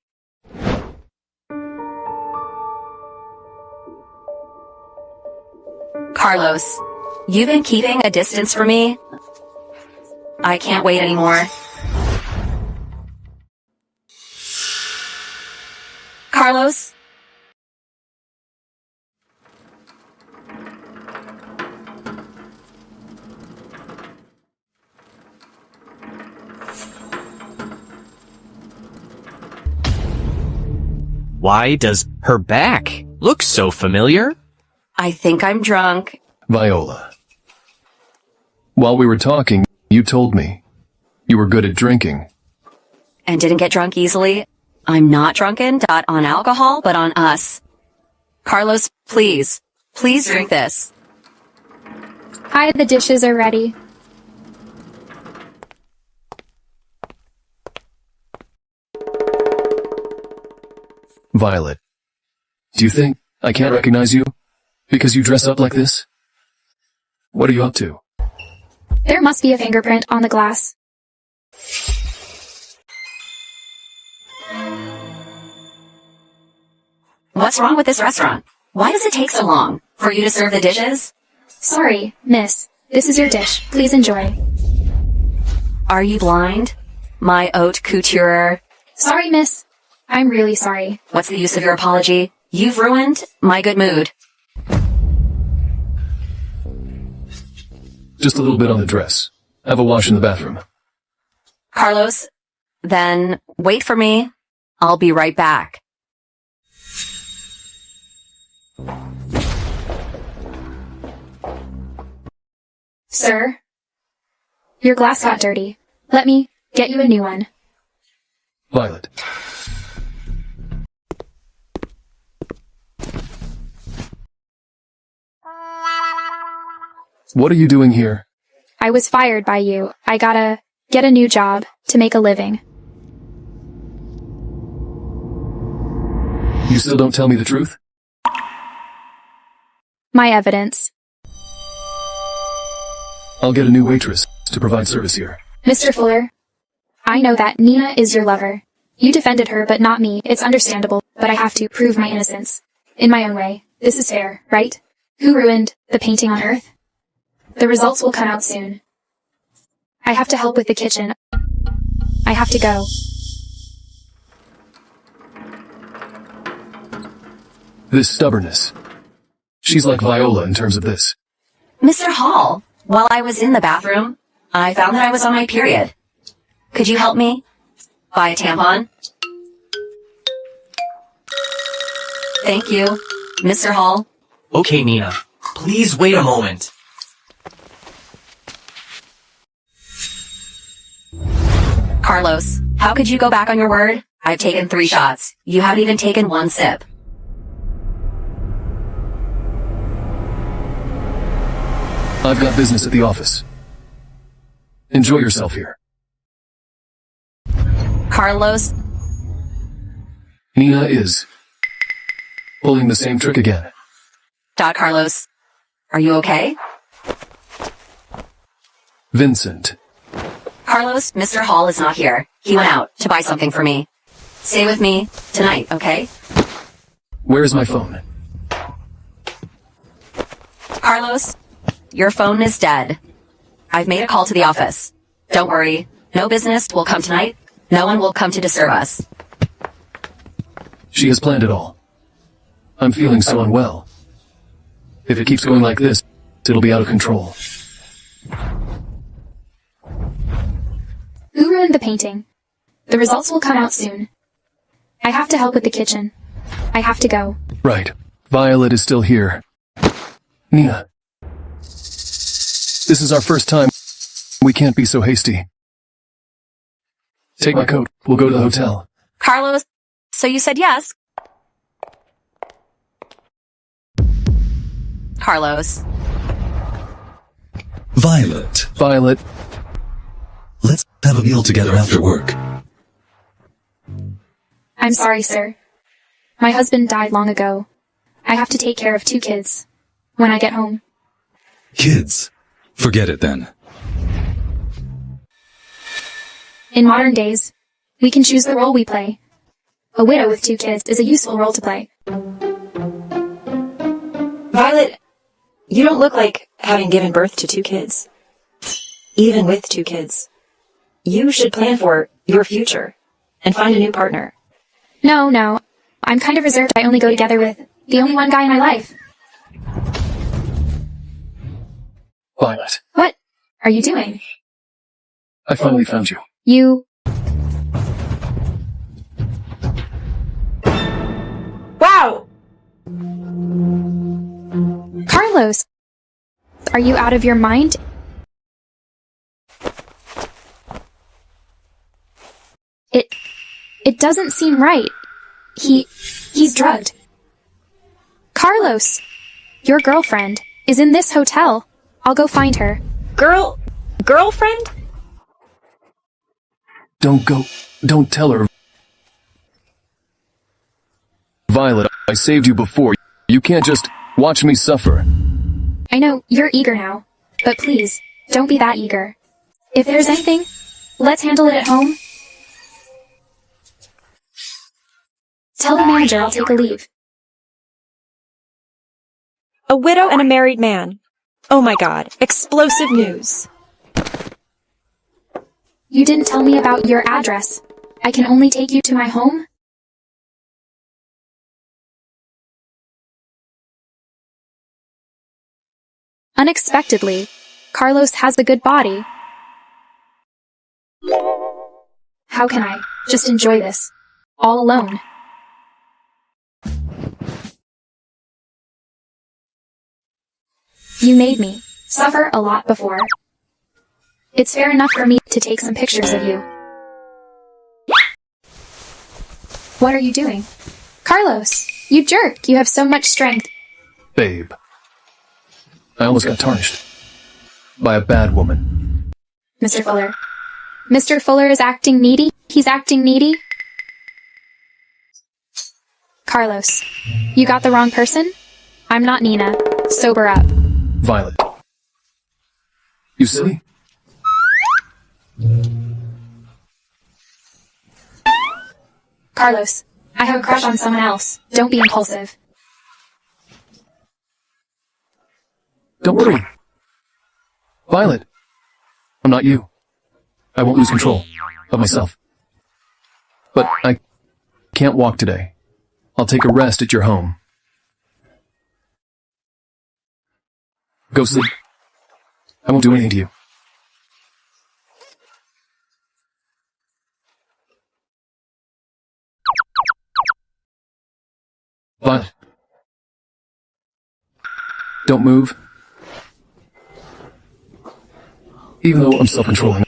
Speaker 5: Carlos, you've been keeping a distance from me. I can't wait anymore. Carlos?
Speaker 4: Why does her back look so familiar?
Speaker 5: I think I'm drunk.
Speaker 3: Viola. While we were talking, you told me you were good at drinking.
Speaker 5: And didn't get drunk easily. I'm not drunken, not on alcohol, but on us. Carlos, please drink this.
Speaker 1: Hi, the dishes are ready.
Speaker 3: Violet, do you think I can't recognize you because you dress up like this? What are you up to?
Speaker 1: There must be a fingerprint on the glass.
Speaker 5: What's wrong with this restaurant? Why does it take so long for you to serve the dishes?
Speaker 1: Sorry, miss. This is your dish. Please enjoy.
Speaker 5: Are you blind? My haute couture.
Speaker 1: Sorry, miss. I'm really sorry.
Speaker 5: What's the use of your apology? You've ruined my good mood.
Speaker 3: Just a little bit on the dress. Have a wash in the bathroom.
Speaker 5: Carlos, then wait for me. I'll be right back.
Speaker 1: Sir, your glass got dirty. Let me get you a new one.
Speaker 3: Violet. What are you doing here?
Speaker 1: I was fired by you. I gotta get a new job to make a living.
Speaker 3: You still don't tell me the truth?
Speaker 1: My evidence.
Speaker 3: I'll get a new waitress to provide service here.
Speaker 1: Mr. Fuller, I know that Nina is your lover. You defended her, but not me. It's understandable, but I have to prove my innocence. In my own way. This is fair, right? Who ruined the painting on Earth? The results will come out soon. I have to help with the kitchen. I have to go.
Speaker 3: This stubbornness. She's like Viola in terms of this.
Speaker 5: Mr. Hall, while I was in the bathroom, I found that I was on my period. Could you help me? Buy a tampon? Thank you, Mr. Hall.
Speaker 4: Okay, Nina. Please wait a moment.
Speaker 5: Carlos, how could you go back on your word? I've taken 3 shots. You haven't even taken 1 sip.
Speaker 3: I've got business at the office. Enjoy yourself here.
Speaker 5: Carlos,
Speaker 3: Nina is pulling the same trick again.
Speaker 5: Carlos, are you okay?
Speaker 3: Vincent.
Speaker 5: Carlos, Mr. Hall is not here. He went out to buy something for me. Stay with me tonight, okay?
Speaker 3: Where's my phone?
Speaker 5: Carlos, your phone is dead. I've made a call to the office. Don't worry. No business will come tonight. No one will come to disturb us.
Speaker 3: She has planned it all. I'm feeling so unwell. If it keeps going like this, it'll be out of control.
Speaker 1: the painting. The results will come out soon. I have to help with the kitchen. I have to go.
Speaker 3: Right. Violet is still here. Nina. This is our first time. We can't be so hasty. Take my coat. We'll go to the hotel.
Speaker 5: Carlos, so you said yes? Carlos.
Speaker 21: Violet.
Speaker 3: Violet.
Speaker 21: Let's have a meal together after work.
Speaker 1: I'm sorry, sir. My husband died long ago. I have to take care of 2 kids when I get home.
Speaker 21: Kids. Forget it then.
Speaker 1: In modern days, we can choose the role we play. A widow with 2 kids is a useful role to play.
Speaker 6: Violet, you don't look like having given birth to 2 kids. Even with 2 kids. You should plan for your future and find a new partner.
Speaker 1: No. I'm kind of reserved. I only go together with the only one guy in my life.
Speaker 3: Violet.
Speaker 1: What are you doing?
Speaker 3: I finally found you.
Speaker 1: You...
Speaker 6: Wow!
Speaker 1: Carlos! Are you out of your mind? It doesn't seem right. He's drugged. Carlos! Your girlfriend is in this hotel. I'll go find her.
Speaker 6: Girlfriend?
Speaker 3: Don't go. Don't tell her. Violet, I saved you before. You can't just watch me suffer.
Speaker 1: I know, you're eager now. But please, don't be that eager. If there's anything, let's handle it at home. Tell the manager I'll take a leave.
Speaker 6: A widow and a married man. Oh my god, explosive news.
Speaker 1: You didn't tell me about your address. I can only take you to my home? Unexpectedly, Carlos has a good body. How can I just enjoy this, all alone? You made me suffer a lot before. It's fair enough for me to take some pictures of you. What are you doing? Carlos, you jerk! You have so much strength.
Speaker 3: Babe. I almost got tarnished. By a bad woman.
Speaker 1: Mr. Fuller. Mr. Fuller is acting needy? He's acting needy? Carlos, you got the wrong person? I'm not Nina. Sober up.
Speaker 3: Violet. You silly?
Speaker 1: Carlos, I have a crush on someone else. Don't be impulsive.
Speaker 3: Don't worry. Violet. I'm not you. I won't lose control of myself. But I can't walk today. I'll take a rest at your home. Go sleep. I won't do anything to you. Violet. Don't move. Even though I'm self-controlling,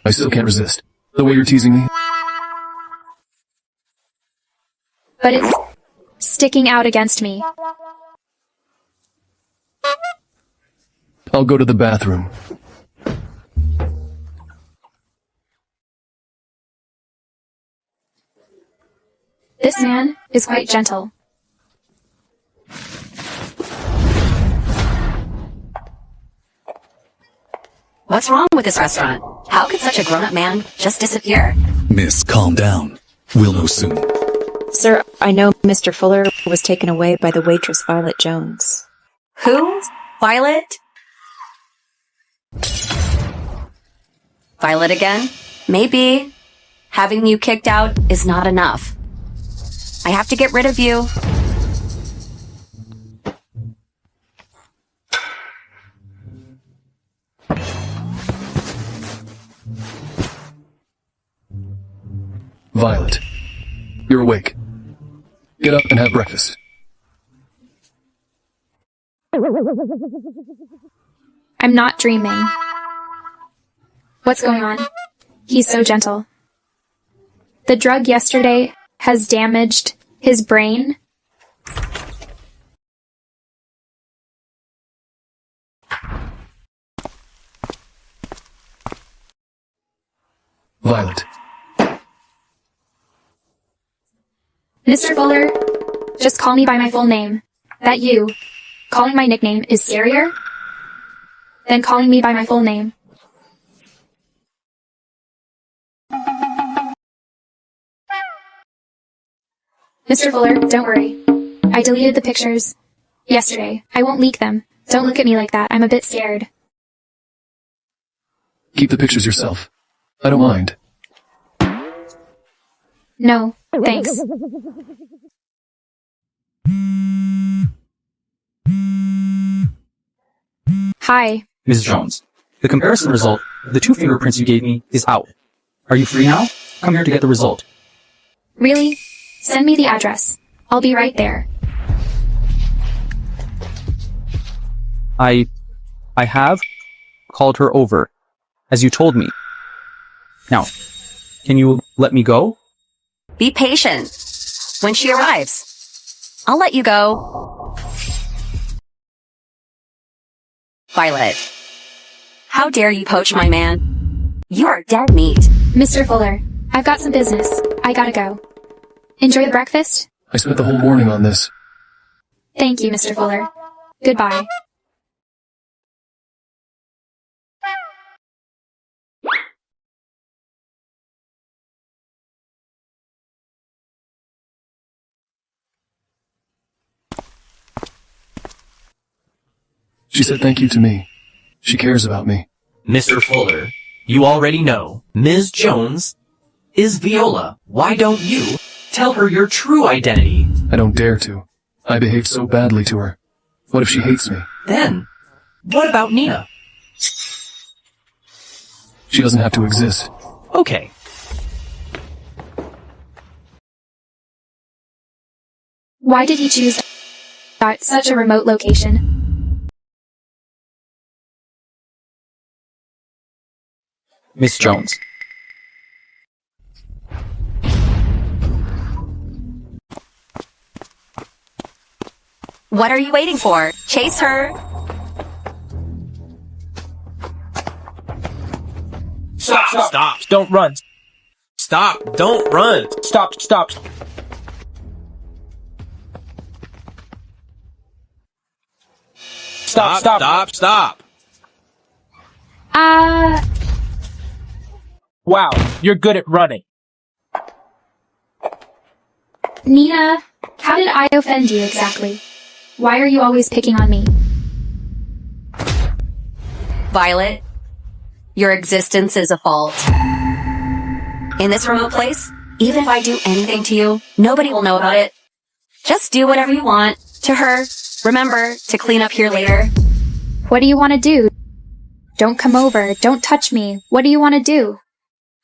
Speaker 3: I still can't resist. The way you're teasing me.
Speaker 1: But it's sticking out against me.
Speaker 3: I'll go to the bathroom.
Speaker 1: This man is quite gentle.
Speaker 5: What's wrong with this restaurant? How could such a grown-up man just disappear?
Speaker 21: Miss, calm down. We'll know soon.
Speaker 6: Sir, I know Mr. Fuller was taken away by the waitress Violet Jones.
Speaker 5: Who? Violet? Violet again? Maybe. Having you kicked out is not enough. I have to get rid of you.
Speaker 3: Violet, you're awake. Get up and have breakfast.
Speaker 1: I'm not dreaming. What's going on? He's so gentle. The drug yesterday has damaged his brain.
Speaker 3: Violet.
Speaker 1: Mr. Fuller, just call me by my full name. That you, calling my nickname, is scarier than calling me by my full name. Mr. Fuller, don't worry. I deleted the pictures yesterday. I won't leak them. Don't look at me like that. I'm a bit scared.
Speaker 3: Keep the pictures yourself. I don't mind.
Speaker 1: No, thanks. Hi.
Speaker 10: Ms. Jones, the comparison result of the 2 fingerprints you gave me is out. Are you free now? Come here to get the result.
Speaker 1: Really? Send me the address. I'll be right there.
Speaker 10: I have called her over, as you told me. Now, can you let me go?
Speaker 5: Be patient. When she arrives, I'll let you go. Violet, how dare you poach my man? You are dead meat.
Speaker 1: Mr. Fuller, I've got some business. I gotta go. Enjoy the breakfast?
Speaker 3: I spent the whole morning on this.
Speaker 1: Thank you, Mr. Fuller. Goodbye.
Speaker 3: She said thank you to me. She cares about me.
Speaker 4: Mr. Fuller, you already know Ms. Jones is Viola. Why don't you tell her your true identity?
Speaker 3: I don't dare to. I behaved so badly to her. What if she hates me?
Speaker 4: Then, what about Nina?
Speaker 3: She doesn't have to exist.
Speaker 4: Okay.
Speaker 1: Why did he choose such a remote location?
Speaker 10: Miss Jones.
Speaker 5: What are you waiting for? Chase her.
Speaker 9: Stop. Don't run. Stop. Don't run. Stop. Stop. Wow, you're good at running.
Speaker 1: Nina, how did I offend you exactly? Why are you always picking on me?
Speaker 5: Violet, your existence is a fault. In this remote place, even if I do anything to you, nobody will know about it. Just do whatever you want to her. Remember to clean up here later.
Speaker 1: What do you want to do? Don't come over. Don't touch me. What do you want to do?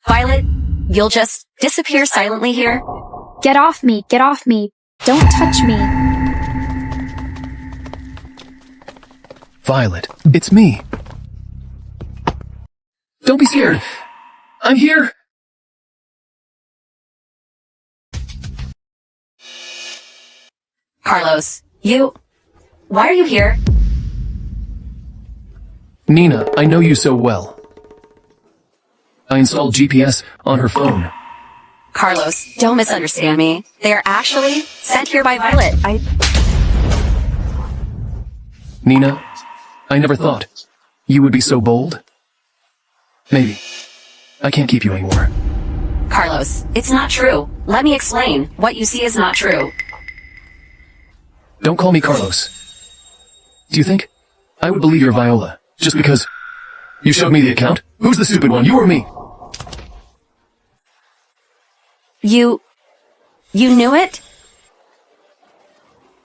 Speaker 5: Violet, you'll just disappear silently here.
Speaker 1: Get off me. Get off me. Don't touch me.
Speaker 3: Violet, it's me. Don't be scared. I'm here.
Speaker 5: Carlos, why are you here?
Speaker 3: Nina, I know you so well. I installed GPS on her phone.
Speaker 5: Carlos, don't misunderstand me. They are actually sent here by Violet.
Speaker 3: Nina, I never thought you would be so bold. Maybe. I can't keep you anymore.
Speaker 5: Carlos, it's not true. Let me explain. What you see is not true.
Speaker 3: Don't call me Carlos. Do you think I would believe you're Viola just because you showed me the account? Who's the stupid one, you or me?
Speaker 5: You knew it?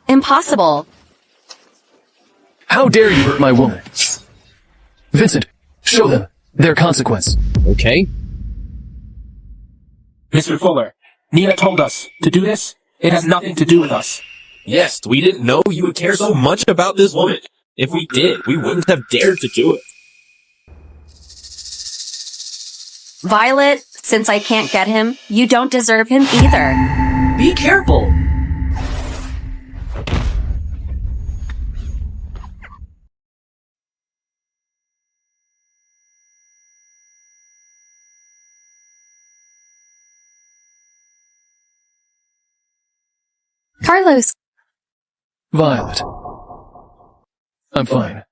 Speaker 5: Impossible.
Speaker 3: How dare you hurt my woman? Vincent, show them their consequence.
Speaker 10: Okay.
Speaker 9: Mr. Fuller, Nina told us to do this. It has nothing to do with us.
Speaker 12: Yes, we didn't know you would care so much about this woman. If we did, we wouldn't have dared to do it.
Speaker 5: Violet, since I can't get him, you don't deserve him either.
Speaker 4: Be careful.
Speaker 1: Carlos,
Speaker 3: Violet. I'm fine.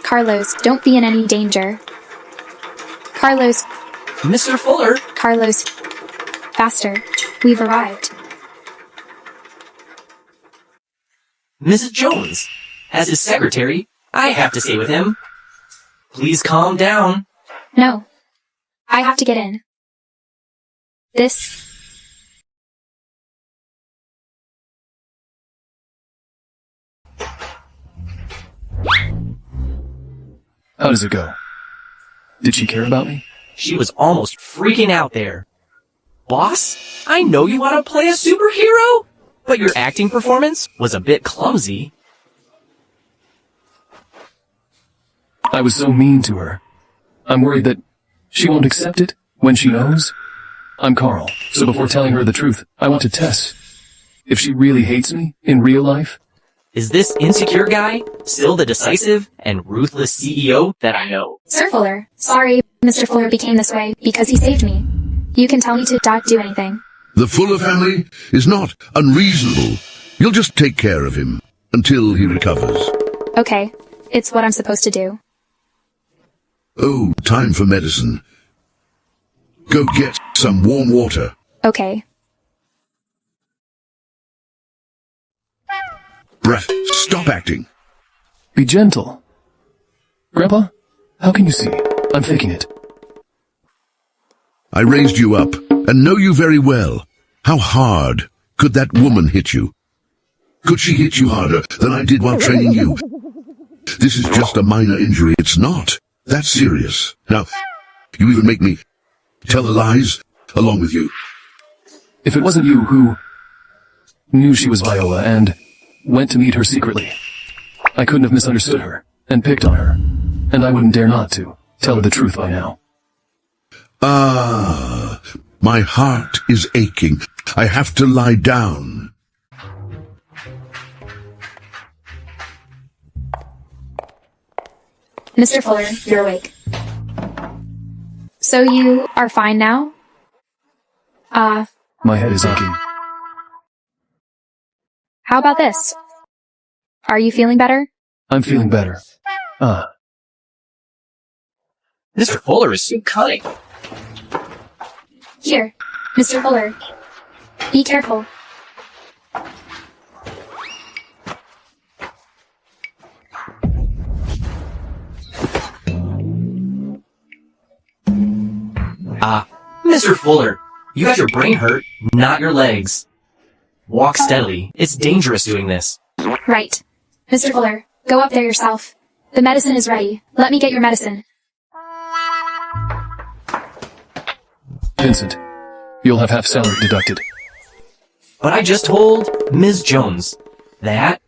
Speaker 1: Carlos, don't be in any danger. Carlos,
Speaker 4: Mr. Fuller.
Speaker 1: Carlos, faster. We've arrived.
Speaker 4: Mrs. Jones. As his secretary, I have to stay with him. Please calm down.
Speaker 1: No. I have to get in. This...
Speaker 3: How does it go? Did she care about me?
Speaker 4: She was almost freaking out there. Boss, I know you want to play a superhero, but your acting performance was a bit clumsy.
Speaker 3: I was so mean to her. I'm worried that she won't accept it when she knows. I'm Carl, so before telling her the truth, I want to test if she really hates me in real life.
Speaker 4: Is this insecure guy still the decisive and ruthless CEO that I know?
Speaker 1: Sir Fuller, sorry Mr. Fuller became this way because he saved me. You can tell me to not do anything.
Speaker 2: The Fuller family is not unreasonable. You'll just take care of him until he recovers.
Speaker 1: Okay, it's what I'm supposed to do.
Speaker 2: Oh, time for medicine. Go get some warm water.
Speaker 1: Okay.
Speaker 2: Brett, stop acting.
Speaker 3: Be gentle. Grandpa, how can you see? I'm faking it.
Speaker 2: I raised you up and know you very well. How hard could that woman hit you? Could she hit you harder than I did while training you? This is just a minor injury. It's not that serious. Now, you even make me tell the lies along with you.
Speaker 3: If it wasn't you who knew she was Viola and went to meet her secretly, I couldn't have misunderstood her and picked on her, and I wouldn't dare not to tell her the truth by now.
Speaker 2: Ah, my heart is aching. I have to lie down.
Speaker 1: Mr. Fuller, you're awake. So you are fine now?
Speaker 3: My head is aching.
Speaker 1: How about this? Are you feeling better?
Speaker 3: I'm feeling better.
Speaker 4: Mr. Fuller is so cunning.
Speaker 1: Here, Mr. Fuller. Be careful.
Speaker 4: Mr. Fuller, you got your brain hurt, not your legs. Walk steadily. It's dangerous doing this.
Speaker 1: Right. Mr. Fuller, go up there yourself. The medicine is ready. Let me get your medicine.
Speaker 3: Vincent, you'll have half salary deducted.
Speaker 4: But I just told Ms. Jones that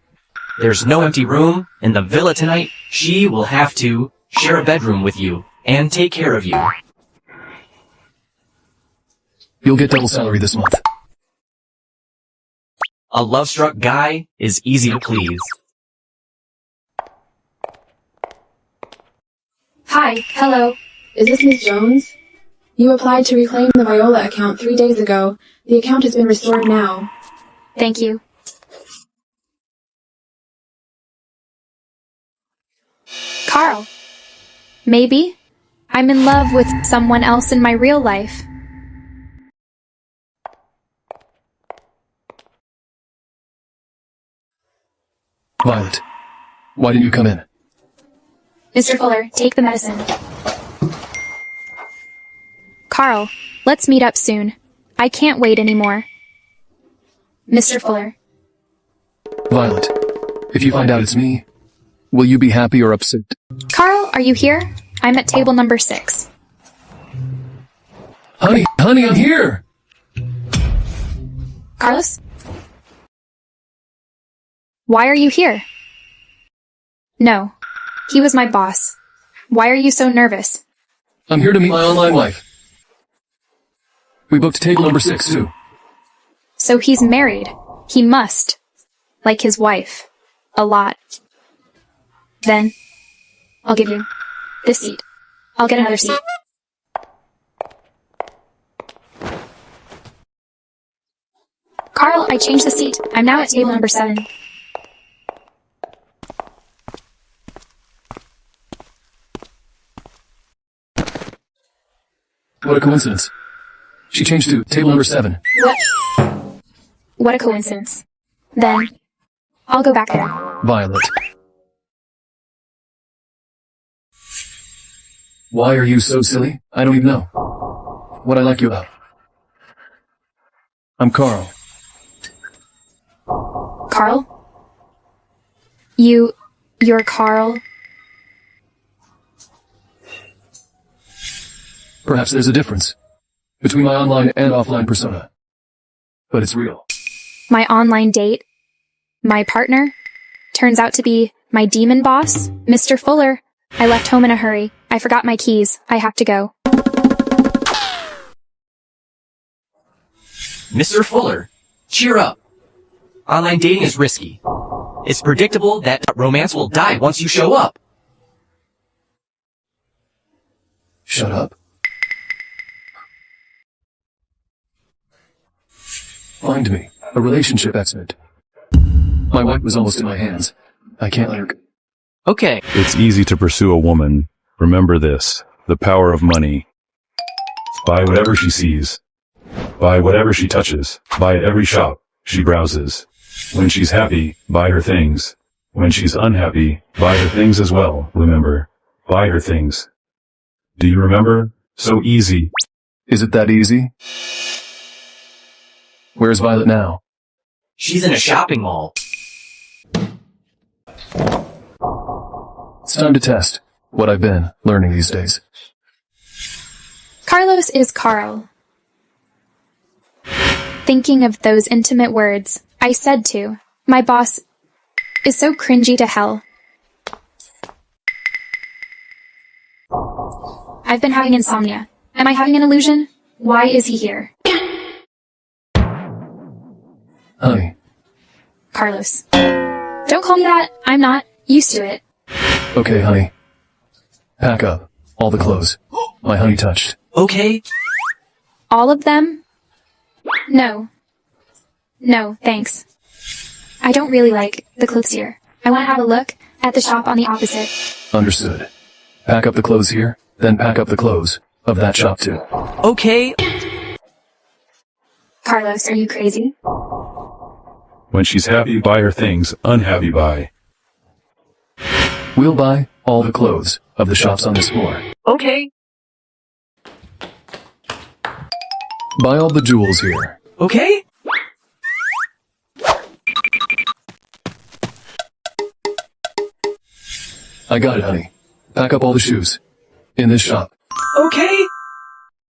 Speaker 4: there's no empty room in the villa tonight. She will have to share a bedroom with you and take care of you.
Speaker 3: You'll get double salary this month.
Speaker 4: A love-struck guy is easy to please.
Speaker 18: Hi, hello. Is this Ms. Jones? You applied to reclaim the Viola account 3 days ago. The account has been restored now.
Speaker 1: Thank you. Carl. Maybe I'm in love with someone else in my real life.
Speaker 3: Violet, why didn't you come in?
Speaker 1: Mr. Fuller, take the medicine. Carl, let's meet up soon. I can't wait anymore. Mr. Fuller.
Speaker 3: Violet, if you find out it's me, will you be happy or upset?
Speaker 1: Carl, are you here? I'm at table number 6.
Speaker 3: Honey, I'm here!
Speaker 1: Carlos? Why are you here? No. He was my boss. Why are you so nervous?
Speaker 3: I'm here to meet my online wife. We booked table number 6, too.
Speaker 1: So he's married. He must. Like his wife. A lot. Then, I'll give you this seat. I'll get another seat. Carl, I changed the seat. I'm now at table number 7.
Speaker 3: What a coincidence. She changed to table number 7.
Speaker 1: What a coincidence. Then, I'll go back there.
Speaker 3: Violet. Why are you so silly? I don't even know what I like you about. I'm Carl.
Speaker 1: Carl? You're Carl?
Speaker 3: Perhaps there's a difference between my online and offline persona, but it's real.
Speaker 1: My online date? My partner? Turns out to be my demon boss, Mr. Fuller. I left home in a hurry. I forgot my keys. I have to go.
Speaker 4: Mr. Fuller, cheer up. Online dating is risky. It's predictable that romance will die once you show up.
Speaker 3: Shut up. Find me a relationship expert. My wife was almost in my hands. I can't let her go.
Speaker 4: Okay.
Speaker 8: It's easy to pursue a woman. Remember this, the power of money. Buy whatever she sees. Buy whatever she touches. Buy at every shop she browses. When she's happy, buy her things. When she's unhappy, buy her things as well. Remember, buy her things. Do you remember? So easy.
Speaker 3: Is it that easy? Where's Violet now?
Speaker 4: She's in a shopping mall.
Speaker 3: It's time to test what I've been learning these days.
Speaker 1: Carlos is Carl. Thinking of those intimate words, I said to, my boss is so cringy to hell. I've been having insomnia. Am I having an illusion? Why is he here?
Speaker 3: Honey.
Speaker 1: Carlos. Don't call me that. I'm not used to it.
Speaker 3: Okay, honey. Pack up all the clothes my honey touched.
Speaker 4: Okay.
Speaker 1: All of them? No. No, thanks. I don't really like the clothes here. I want to have a look at the shop on the opposite.
Speaker 3: Understood. Pack up the clothes here, then pack up the clothes of that shop too.
Speaker 4: Okay.
Speaker 1: Carlos, are you crazy?
Speaker 8: When she's happy, buy her things. Unhappy, buy.
Speaker 3: We'll buy all the clothes of the shops on this floor.
Speaker 4: Okay.
Speaker 3: Buy all the jewels here.
Speaker 4: Okay.
Speaker 3: I got it, honey. Pack up all the shoes in this shop.
Speaker 4: Okay.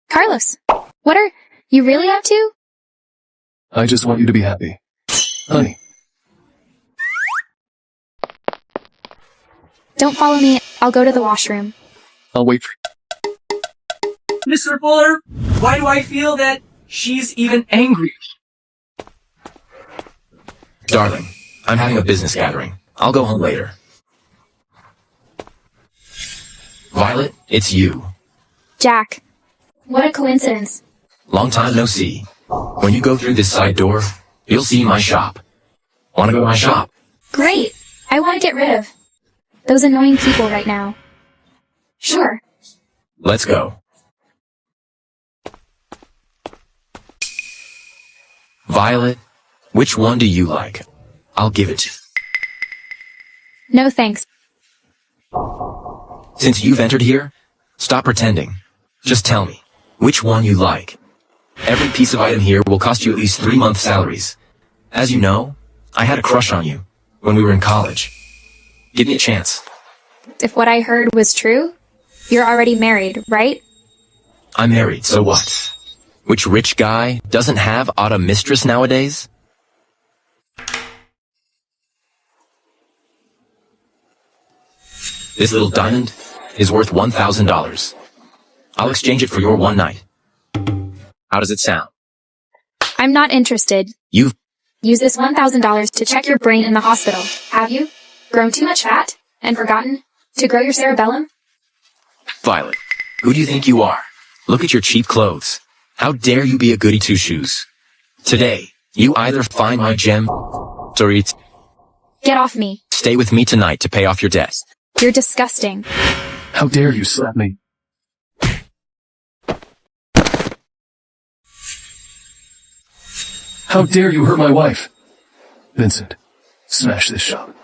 Speaker 1: Carlos, what are you really up to?
Speaker 3: I just want you to be happy. Honey.
Speaker 1: Don't follow me. I'll go to the washroom.
Speaker 3: I'll wait for
Speaker 4: Mr. Fuller, why do I feel that she's even angry?
Speaker 19: Darling, I'm having a business gathering. I'll go home later. Violet, it's you.
Speaker 1: Jack, what a coincidence.
Speaker 19: Long time no see. When you go through this side door, you'll see my shop. Wanna go to my shop?
Speaker 1: Great. I want to get rid of those annoying people right now. Sure.
Speaker 19: Let's go. Violet, which one do you like? I'll give it to you.
Speaker 1: No thanks.
Speaker 19: Since you've entered here, stop pretending. Just tell me, which one you like. Every piece of item here will cost you at least 3 months' salaries. As you know, I had a crush on you when we were in college. Give me a chance.
Speaker 1: If what I heard was true, you're already married, right?
Speaker 19: I'm married, so what? Which rich guy doesn't have a mistress nowadays? This little diamond is worth $1,000. I'll exchange it for your one night. How does it sound?
Speaker 1: I'm not interested.
Speaker 19: You've
Speaker 1: Use this $1,000 to check your brain in the hospital. Have you? Grown too much fat? And forgotten to grow your cerebellum?
Speaker 19: Violet, who do you think you are? Look at your cheap clothes. How dare you be a goody two-shoes? Today, you either find my gem or eat.
Speaker 1: Get off me.
Speaker 19: Stay with me tonight to pay off your debt.
Speaker 1: You're disgusting.
Speaker 3: How dare you slap me? How dare you hurt my wife? Vincent, smash this shop.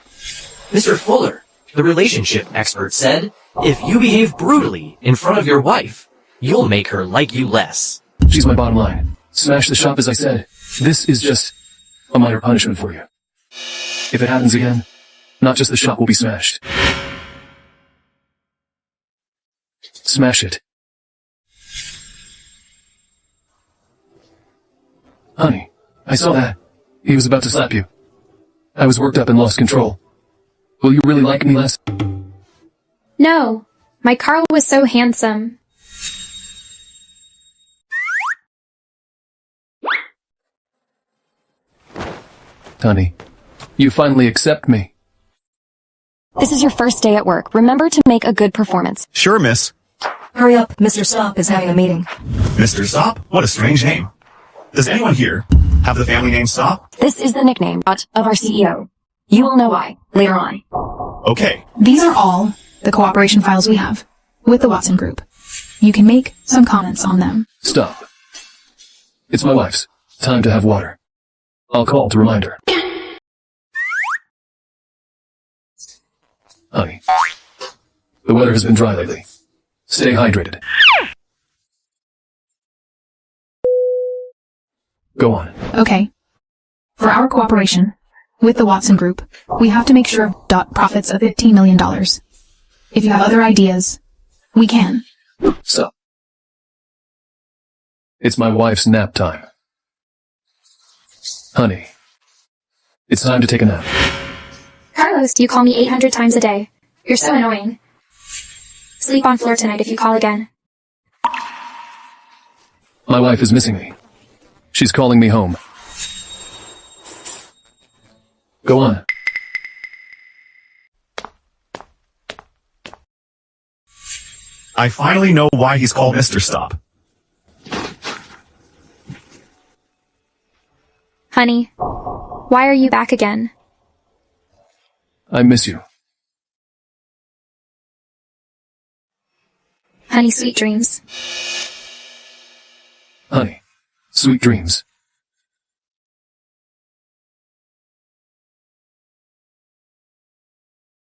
Speaker 4: Mr. Fuller, the relationship expert said, if you behave brutally in front of your wife, you'll make her like you less.
Speaker 3: She's my bottom line. Smash the shop as I said. This is just a minor punishment for you. If it happens again, not just the shop will be smashed. Smash it. Honey, I saw that. He was about to slap you. I was worked up and lost control. Will you really like me less?
Speaker 1: No. My Carl was so handsome.
Speaker 3: Honey, you finally accept me.
Speaker 11: This is your first day at work. Remember to make a good performance.
Speaker 15: Sure, miss.
Speaker 6: Hurry up, Mr. Stop is having a meeting.
Speaker 15: Mr. Stop? What a strange name. Does anyone here have the family name Stop?
Speaker 11: This is the nickname of our CEO. You will know why later on.
Speaker 15: Okay.
Speaker 7: These are all the cooperation files we have with the Watson Group. You can make some comments on them.
Speaker 3: Stop. It's my wife's. Time to have water. I'll call to remind her. Honey, the weather has been dry lately. Stay hydrated. Go on.
Speaker 7: Okay. For our cooperation with the Watson Group, we have to make sure of profits of $15 million. If you have other ideas, we can.
Speaker 3: Stop. It's my wife's nap time. Honey, it's time to take a nap.
Speaker 1: Carlos, you call me 800 times a day. You're so annoying. Sleep on floor tonight if you call again.
Speaker 3: My wife is missing me. She's calling me home. Go on.
Speaker 15: I finally know why he's called Mr. Stop.
Speaker 1: Honey, why are you back again?
Speaker 3: I miss you.
Speaker 1: Honey, sweet dreams.
Speaker 3: Honey, sweet dreams.